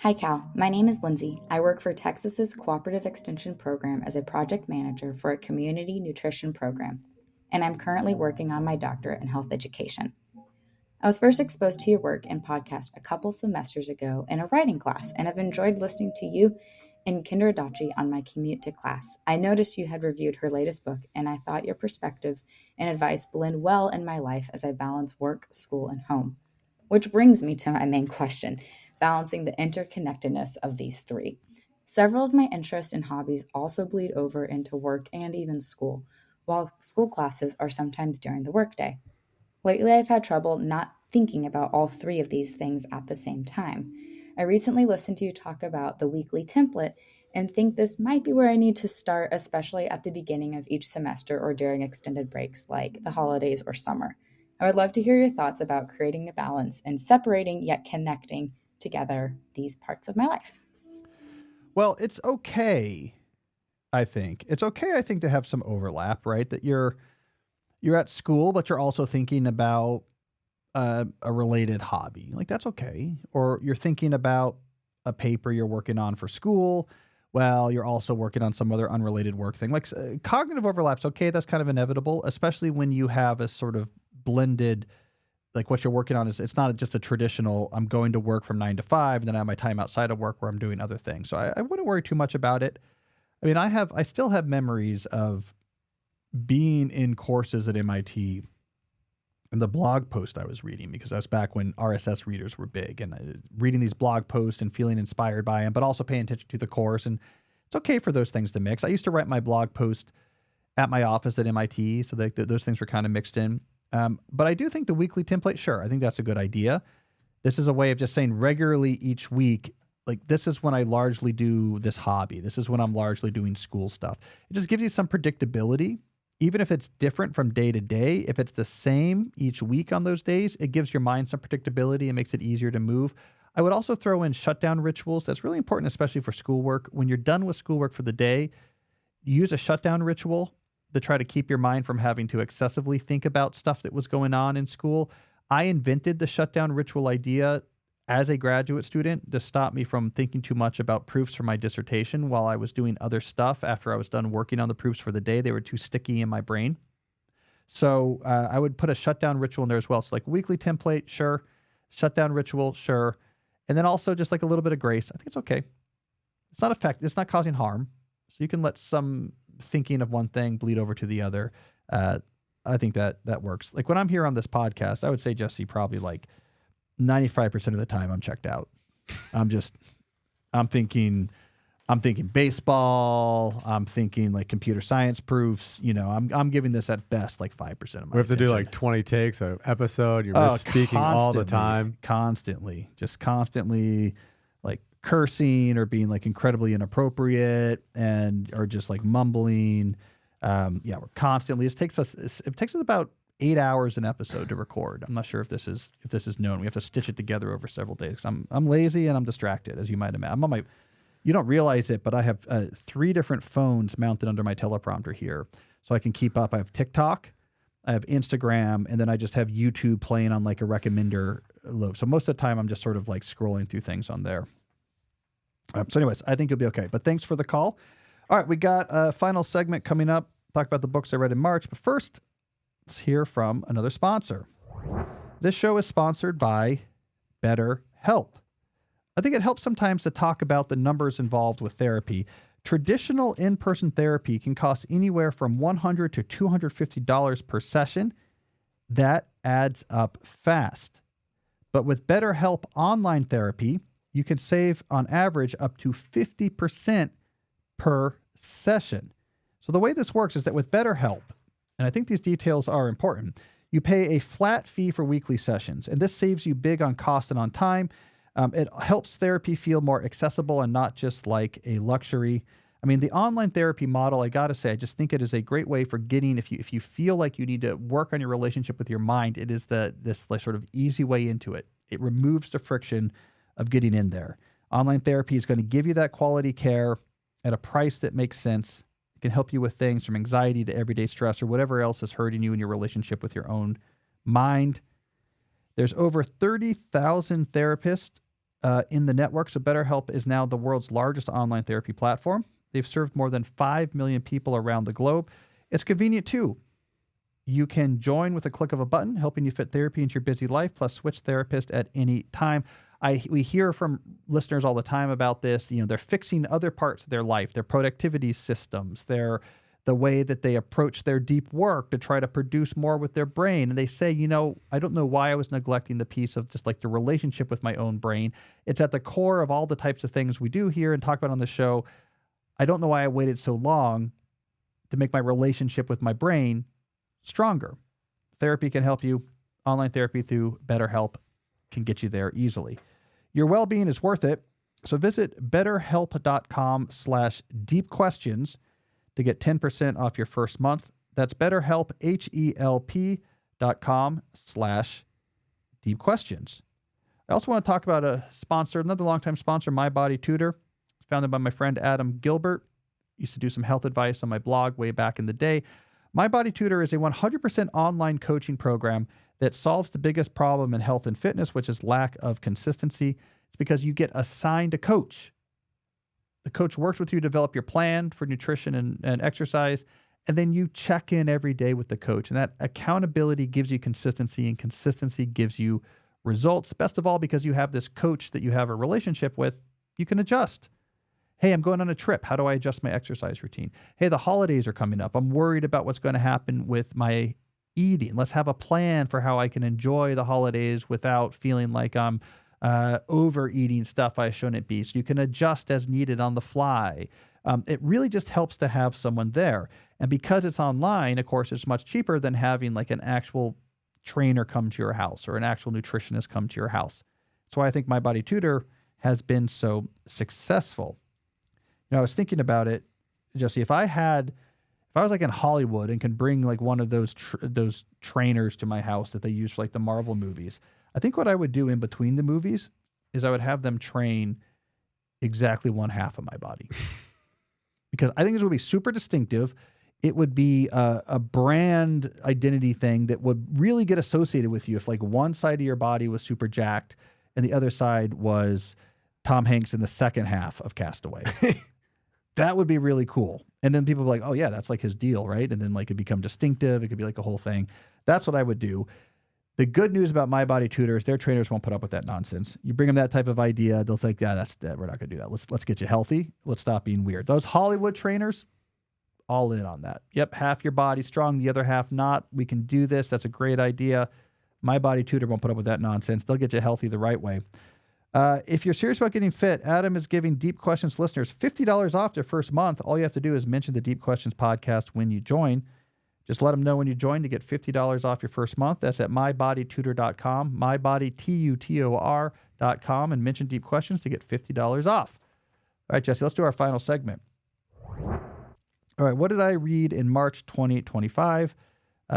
Hi, Cal. My name is Lindsay. I work for Texas's Cooperative Extension Program as a project manager for a community nutrition program, and I'm currently working on my doctorate in health education. I was first exposed to your work and podcast a couple semesters ago in a writing class, and have enjoyed listening to you and Kendra Adachi on my commute to class. I noticed you had reviewed her latest book, and I thought your perspectives and advice blend well in my life as I balance work, school, and home. Which brings me to my main question: balancing the interconnectedness of these three. Several of my interests and hobbies also bleed over into work and even school, while school classes are sometimes during the workday. Lately, I've had trouble not thinking about all three of these things at the same time. I recently listened to you talk about the weekly template and think this might be where I need to start, especially at the beginning of each semester or during extended breaks like the holidays or summer. I would love to hear your thoughts about creating a balance and separating yet connecting together these parts of my life. Well, it's okay, I think. It's okay, I think, to have some overlap, right? That you're at school, but you're also thinking about a related hobby. Like, that's okay. Or you're thinking about a paper you're working on for school. Well, you're also working on some other unrelated work thing. Like, cognitive overlap's okay. That's kind of inevitable, especially when you have a sort of blended, like what you're working on is, it's not just a traditional, I'm going to work from 9 to 5, and then I have my time outside of work where I'm doing other things. So I wouldn't worry too much about it. I mean, I still have memories of being in courses at MIT and the blog post I was reading, because that's back when RSS readers were big, and reading these blog posts and feeling inspired by them, but also paying attention to the course. And it's okay for those things to mix. I used to write my blog post at my office at MIT, so those things were kind of mixed in. But I do think the weekly template, sure, I think that's a good idea. This is a way of just saying regularly each week, like, this is when I largely do this hobby. This is when I'm largely doing school stuff. It just gives you some predictability. Even if it's different from day to day, if it's the same each week on those days, it gives your mind some predictability and makes it easier to move. I would also throw in shutdown rituals. That's really important, especially for schoolwork. When you're done with schoolwork for the day, use a shutdown ritual to try to keep your mind from having to excessively think about stuff that was going on in school. I invented the shutdown ritual idea as a graduate student to stop me from thinking too much about proofs for my dissertation while I was doing other stuff after I was done working on the proofs for the day. They were too sticky in my brain. So I would put a shutdown ritual in there as well. So like weekly template, sure. Shutdown ritual, sure. And then also just like a little bit of grace. I think it's okay. It's not it's not causing harm. So you can let some thinking of one thing bleed over to the other. I think that works. Like when I'm here on this podcast, I would say, Jesse, probably like 95% of the time I'm checked out. I'm thinking baseball. I'm thinking like computer science proofs. You know, I'm giving this at best like 5% of my We have to do attention. like 20 takes an episode. You're misspeaking all the time. Constantly like cursing or being like incredibly inappropriate or just like mumbling. We're constantly, it takes us about 8 hours an episode to record. I'm not sure if this is known. We have to stitch it together over several days. I'm lazy and I'm distracted, as you might imagine. I'm on you don't realize it, but I have 3 different phones mounted under my teleprompter here, so I can keep up. I have TikTok, I have Instagram, and then I just have YouTube playing on like a recommender loop. So most of the time I'm just sort of like scrolling through things on there. So anyways, I think you'll be okay. But thanks for the call. All right, we got a final segment coming up. Talk about the books I read in March. But first, let's hear from another sponsor. This show is sponsored by BetterHelp. I think it helps sometimes to talk about the numbers involved with therapy. Traditional in-person therapy can cost anywhere from $100 to $250 per session. That adds up fast. But with BetterHelp online therapy, you can save on average up to 50% per session. So the way this works is that with BetterHelp, and I think these details are important, you pay a flat fee for weekly sessions, and this saves you big on cost and on time. It helps therapy feel more accessible and not just like a luxury. I mean, the online therapy model, I got to say, I just think it is a great way for getting, if you feel like you need to work on your relationship with your mind, it is this sort of easy way into it. It removes the friction of getting in there. Online therapy is going to give you that quality care at a price that makes sense. It can help you with things from anxiety to everyday stress or whatever else is hurting you in your relationship with your own mind. There's over 30,000 therapists in the network, so BetterHelp is now the world's largest online therapy platform. They've served more than 5 million people around the globe. It's convenient too. You can join with a click of a button, helping you fit therapy into your busy life, plus switch therapist at any time. We hear from listeners all the time about this. You know, they're fixing other parts of their life, their productivity systems, the way that they approach their deep work to try to produce more with their brain. And they say, you know, I don't know why I was neglecting the piece of just like the relationship with my own brain. It's at the core of all the types of things we do here and talk about on the show. I don't know why I waited so long to make my relationship with my brain stronger. Therapy can help you. Online therapy through BetterHelp can get you there easily. Your well-being is worth it. So visit betterhelp.com/deepquestions to get 10% off your first month. That's BetterHelp, HELP.com/deepquestions. I also want to talk about a sponsor, another longtime sponsor, My Body Tutor, founded by my friend Adam Gilbert. Used to do some health advice on my blog way back in the day. My Body Tutor is a 100% online coaching program that solves the biggest problem in health and fitness, which is lack of consistency. It's because you get assigned a coach. The coach works with you to develop your plan for nutrition and exercise, and then you check in every day with the coach. And that accountability gives you consistency, and consistency gives you results. Best of all, because you have this coach that you have a relationship with, you can adjust. Hey, I'm going on a trip. How do I adjust my exercise routine? Hey, the holidays are coming up. I'm worried about what's going to happen with my eating. Let's have a plan for how I can enjoy the holidays without feeling like I'm overeating stuff I shouldn't be. So you can adjust as needed on the fly. It really just helps to have someone there. And because it's online, of course, it's much cheaper than having like an actual trainer come to your house or an actual nutritionist come to your house. That's why I think My Body Tutor has been so successful. You know, I was thinking about it, Jesse, if I was like in Hollywood and can bring like one of those trainers to my house that they use for like the Marvel movies, I think what I would do in between the movies is I would have them train exactly one half of my body. Because I think this would be super distinctive. It would be a brand identity thing that would really get associated with you if like one side of your body was super jacked and the other side was Tom Hanks in the second half of Castaway. That would be really cool. And then people would be like, oh yeah, that's like his deal, right? And then like it become distinctive. It could be like a whole thing. That's what I would do. The good news about My Body Tutor is their trainers won't put up with that nonsense. You bring them that type of idea, they'll say, yeah, we're not going to do that. Let's get you healthy. Let's stop being weird. Those Hollywood trainers, all in on that. Yep, half your body strong, the other half not. We can do this. That's a great idea. My Body Tutor won't put up with that nonsense. They'll get you healthy the right way. If you're serious about getting fit, Adam is giving Deep Questions listeners $50 off their first month. All you have to do is mention the Deep Questions podcast when you join. Just let them know when you join to get $50 off your first month. That's at mybodytutor.com, mybodytutor.com, and mention Deep Questions to get $50 off. All right, Jesse, let's do our final segment. All right, what did I read in March 2025?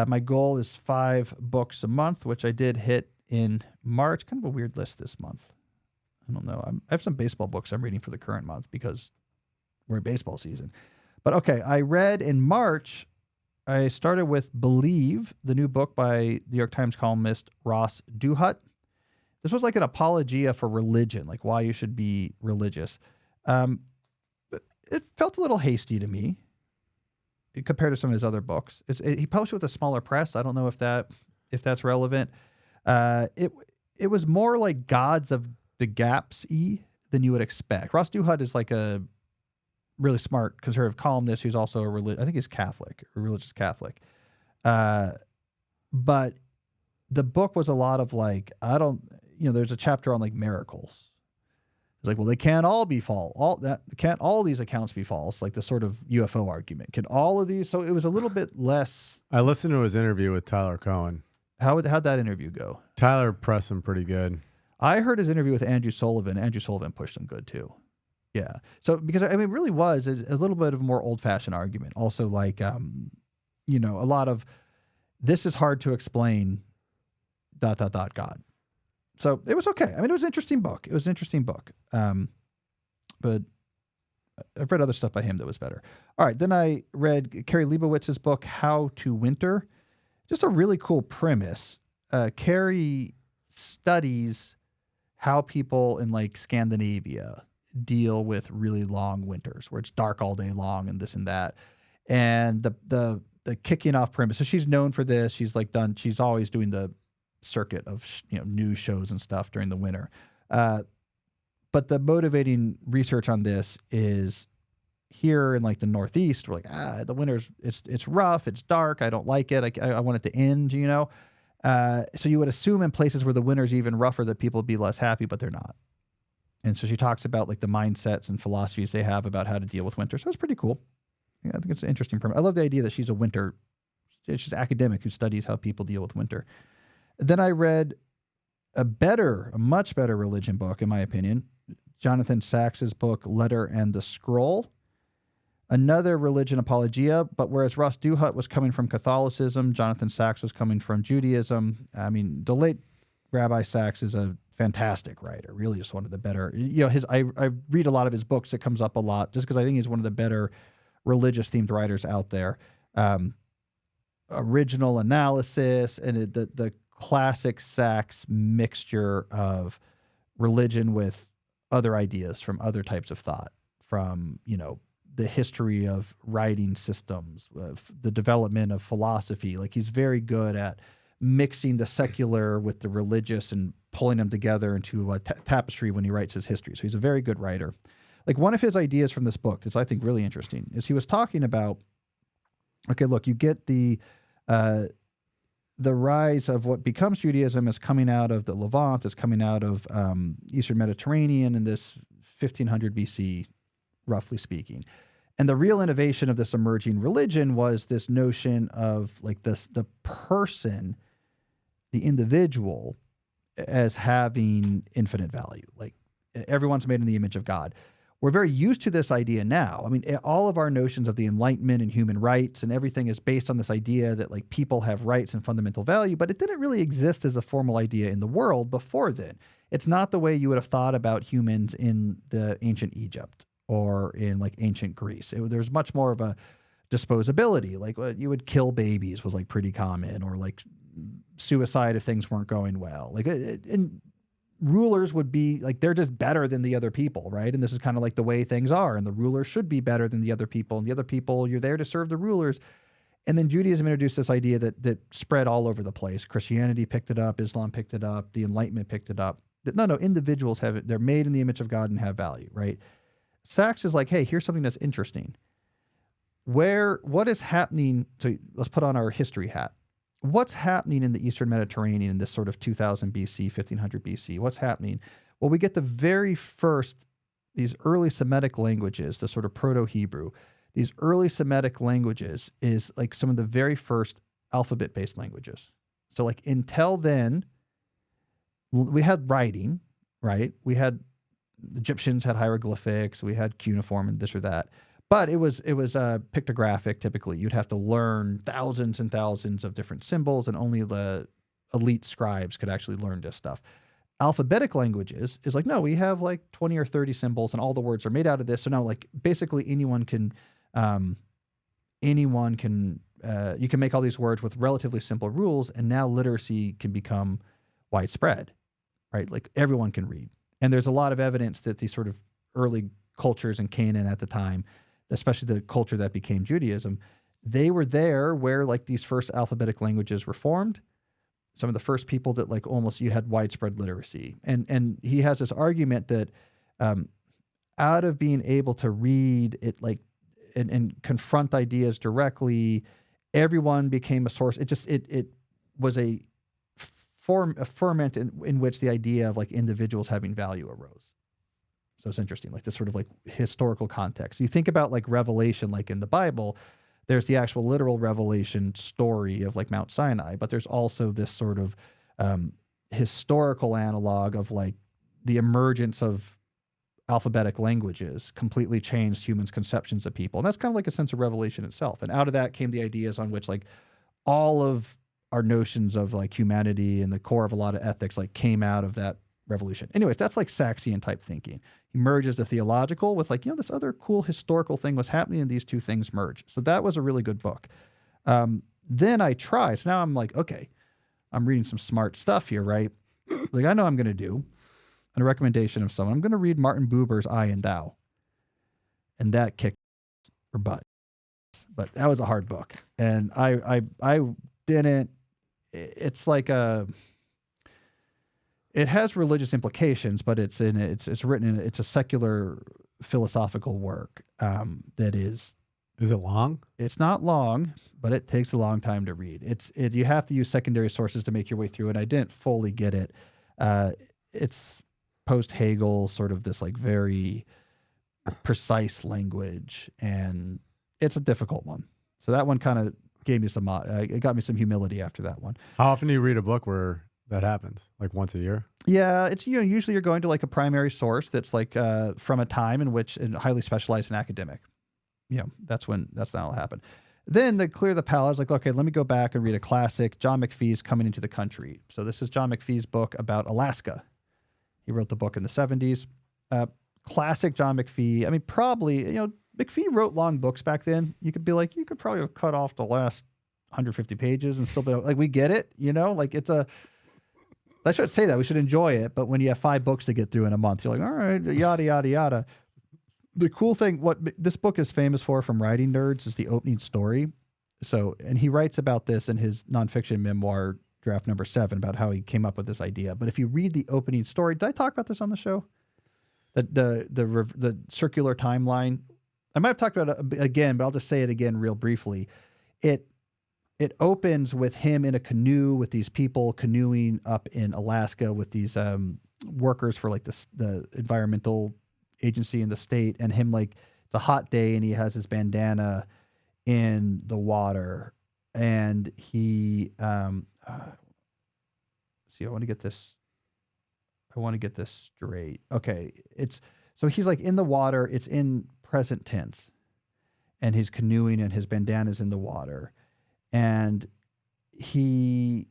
My goal is 5 books a month, which I did hit in March. Kind of a weird list this month. I don't know. I have some baseball books I'm reading for the current month because we're in baseball season. But okay, I read in March, I started with Believe, the new book by New York Times columnist Ross Douthat. This was like an apologia for religion, like why you should be religious. It felt a little hasty to me compared to some of his other books. He published with a smaller press. I don't know if that's relevant. It was more like Gods of the Gaps-y than you would expect. Ross Douthat is like a really smart conservative columnist who's also I think he's Catholic, a religious Catholic. But the book was a lot of like, there's a chapter on like miracles. It's like, well, they can't all be false. Can't all these accounts be false? Like the sort of UFO argument. Can all of these? So it was a little bit less. I listened to his interview with Tyler Cohen. How'd that interview go? Tyler pressed him pretty good. I heard his interview with Andrew Sullivan. Andrew Sullivan pushed him good too. Yeah. So because it really was a little bit of a more old-fashioned argument. Also, like, a lot of this is hard to explain. ... God. So it was okay. I mean, it was an interesting book. But I've read other stuff by him that was better. All right. Then I read Carrie Leibowitz's book, How to Winter. Just a really cool premise. Carrie studies how people in like Scandinavia deal with really long winters where it's dark all day long and this and that. And the kicking off premise. So she's known for this. She's always doing the circuit of news shows and stuff during the winter. But the motivating research on this is here in like the Northeast, we're like, the winter's it's rough, it's dark, I don't like it, I want it to end, so you would assume in places where the winter's even rougher that people would be less happy, but they're not. And so she talks about like the mindsets and philosophies they have about how to deal with winter. So it's pretty cool. Yeah, I think it's an interesting premise. I love the idea that she's an academic who studies how people deal with winter. Then I read a much better religion book, in my opinion, Jonathan Sacks's book, Letter and the Scroll. Another religion apologia, but whereas Ross Douthat was coming from Catholicism, Jonathan Sacks was coming from Judaism. I mean, the late Rabbi Sacks is a fantastic writer, really just one of the better. I read a lot of his books. It comes up a lot just because I think he's one of the better religious-themed writers out there. Original analysis and the classic Sacks mixture of religion with other ideas from other types of thought, from, the history of writing systems, the development of philosophy. Like he's very good at mixing the secular with the religious and pulling them together into a tapestry when he writes his history. So he's a very good writer. Like one of his ideas from this book that's I think really interesting is he was talking about, okay, look, you get the rise of what becomes Judaism is coming out of the Levant, it's coming out of Eastern Mediterranean in this 1500 BC, roughly speaking. And the real innovation of this emerging religion was this notion of like the person, the individual, as having infinite value. Like everyone's made in the image of God. We're very used to this idea now. I mean, all of our notions of the Enlightenment and human rights and everything is based on this idea that like people have rights and fundamental value, but it didn't really exist as a formal idea in the world before then. It's not the way you would have thought about humans in the ancient Egypt or in like ancient Greece. There's much more of a disposability. Like you would kill babies was like pretty common, or like suicide if things weren't going well. Like and rulers would be like, they're just better than the other people, right? And this is kind of like the way things are. And the rulers should be better than the other people. And the other people, you're there to serve the rulers. And then Judaism introduced this idea that spread all over the place. Christianity picked it up. Islam picked it up. The Enlightenment picked it up. No, individuals have it. They're made in the image of God and have value, right? Sacks is like, hey, here's something that's interesting. What is happening? So let's put on our history hat. What's happening in the Eastern Mediterranean in this sort of 2000 BC, 1500 BC? What's happening? Well, we get the very first, these early Semitic languages, the sort of Proto-Hebrew. These early Semitic languages is like some of the very first alphabet-based languages. So like until then, we had writing, right? Egyptians had hieroglyphics, we had cuneiform and this or that. But it was pictographic typically. You'd have to learn thousands and thousands of different symbols, and only the elite scribes could actually learn this stuff. Alphabetic languages is like, no, we have like 20 or 30 symbols and all the words are made out of this. So now like basically you can make all these words with relatively simple rules, and now literacy can become widespread, right? Like everyone can read. And there's a lot of evidence that these sort of early cultures in Canaan at the time, especially the culture that became Judaism, they were there where like these first alphabetic languages were formed. Some of the first people that like almost you had widespread literacy. And he has this argument that out of being able to read it like and confront ideas directly, everyone became a source. It was a ferment in which the idea of like individuals having value arose. So it's interesting, like this sort of like historical context. You think about like revelation, like in the Bible, there's the actual literal revelation story of like Mount Sinai, but there's also this sort of historical analog of like the emergence of alphabetic languages completely changed humans' conceptions of people. And that's kind of like a sense of revelation itself. And out of that came the ideas on which like all of our notions of like humanity and the core of a lot of ethics like came out of that revolution. Anyways, that's like Saxion type thinking. He merges the theological with like, this other cool historical thing was happening and these two things merge. So that was a really good book. Then I try. So now I'm like, okay, I'm reading some smart stuff here, right? Like I know I'm going to do a recommendation of someone. I'm going to read Martin Buber's I and Thou. And that kicked her butt. But that was a hard book. And I didn't, it's like it has religious implications, but it's written in, it's a secular philosophical work that is. Is it long? It's not long, but it takes a long time to read. You have to use secondary sources to make your way through it. I didn't fully get it. It's post-Hegel, sort of this like very precise language, and it's a difficult one. So that one kind of gave me some, it got me some humility after that one. How often do you read a book where that happens? Like once a year? Yeah, it's usually you're going to like a primary source that's like from a time in which highly specialized and academic. That's that'll happen. Then to clear the palate, I was like, okay, let me go back and read a classic. John McPhee's Coming into the Country. So this is John McPhee's book about Alaska. He wrote the book in the 70s. Classic John McPhee. I mean, probably, McPhee wrote long books back then. You could probably have cut off the last 150 pages and still be like, we get it, like it's I should say that we should enjoy it. But when you have 5 books to get through in a month, you're like, all right, yada, yada, yada. The cool thing, what this book is famous for from writing nerds is the opening story. So, and he writes about this in his nonfiction memoir, draft number 7, about how he came up with this idea. But if you read the opening story, did I talk about this on the show? The circular timeline. I might have talked about it again, but I'll just say it again real briefly. It opens with him in a canoe with these people canoeing up in Alaska with these workers for like the environmental agency in the state, and him like it's a hot day and he has his bandana in the water, and he see, I want to get this straight. Okay, so he's like in the water, it's in present tense, and he's canoeing and his bandana's in the water, and is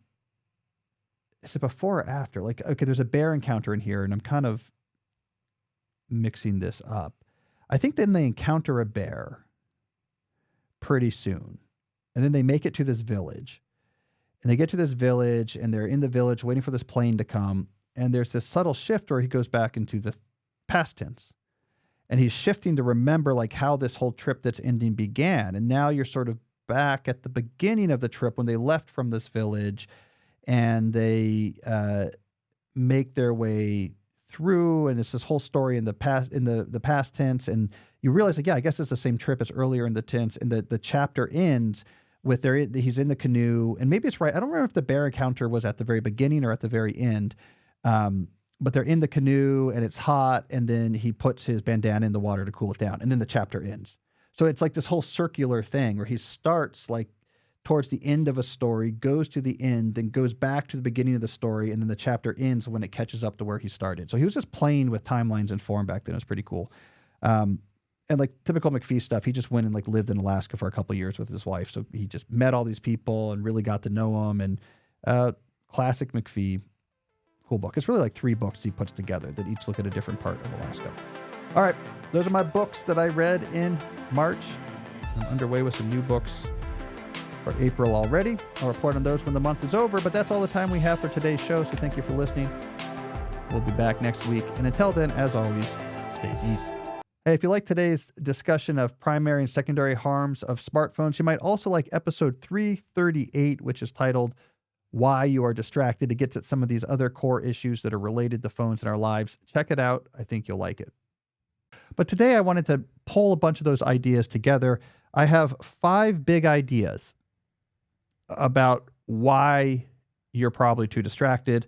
it before or after? Like, okay, there's a bear encounter in here, and I'm kind of mixing this up. I think then they encounter a bear pretty soon, and then they make it to this village, and they get to this village, and they're in the village waiting for this plane to come, and there's this subtle shift where he goes back into the past tense, and he's shifting to remember like how this whole trip that's ending began, and now you're sort of back at the beginning of the trip when they left from this village, and they make their way through, and it's this whole story in the past tense, and you realize like, yeah, I guess it's the same trip as earlier in the tense, and the chapter ends with he's in the canoe, and maybe it's right. I don't remember if the bear encounter was at the very beginning or at the very end, but they're in the canoe and it's hot, and then he puts his bandana in the water to cool it down, and then the chapter ends. So it's like this whole circular thing where he starts like towards the end of a story, goes to the end, then goes back to the beginning of the story, and then the chapter ends when it catches up to where he started. So he was just playing with timelines and form back then. It was pretty cool. And like typical McPhee stuff, he just went and like lived in Alaska for a couple of years with his wife. So he just met all these people and really got to know them. And classic McPhee, cool book. It's really like 3 books he puts together that each look at a different part of Alaska. All right, those are my books that I read in March. I'm underway with some new books for April already. I'll report on those when the month is over, but that's all the time we have for today's show, so thank you for listening. We'll be back next week, and until then, as always, stay deep. Hey, if you like today's discussion of primary and secondary harms of smartphones, you might also like episode 338, which is titled Why You Are Distracted. It gets at some of these other core issues that are related to phones in our lives. Check it out. I think you'll like it. But today I wanted to pull a bunch of those ideas together. I have 5 big ideas about why you're probably too distracted.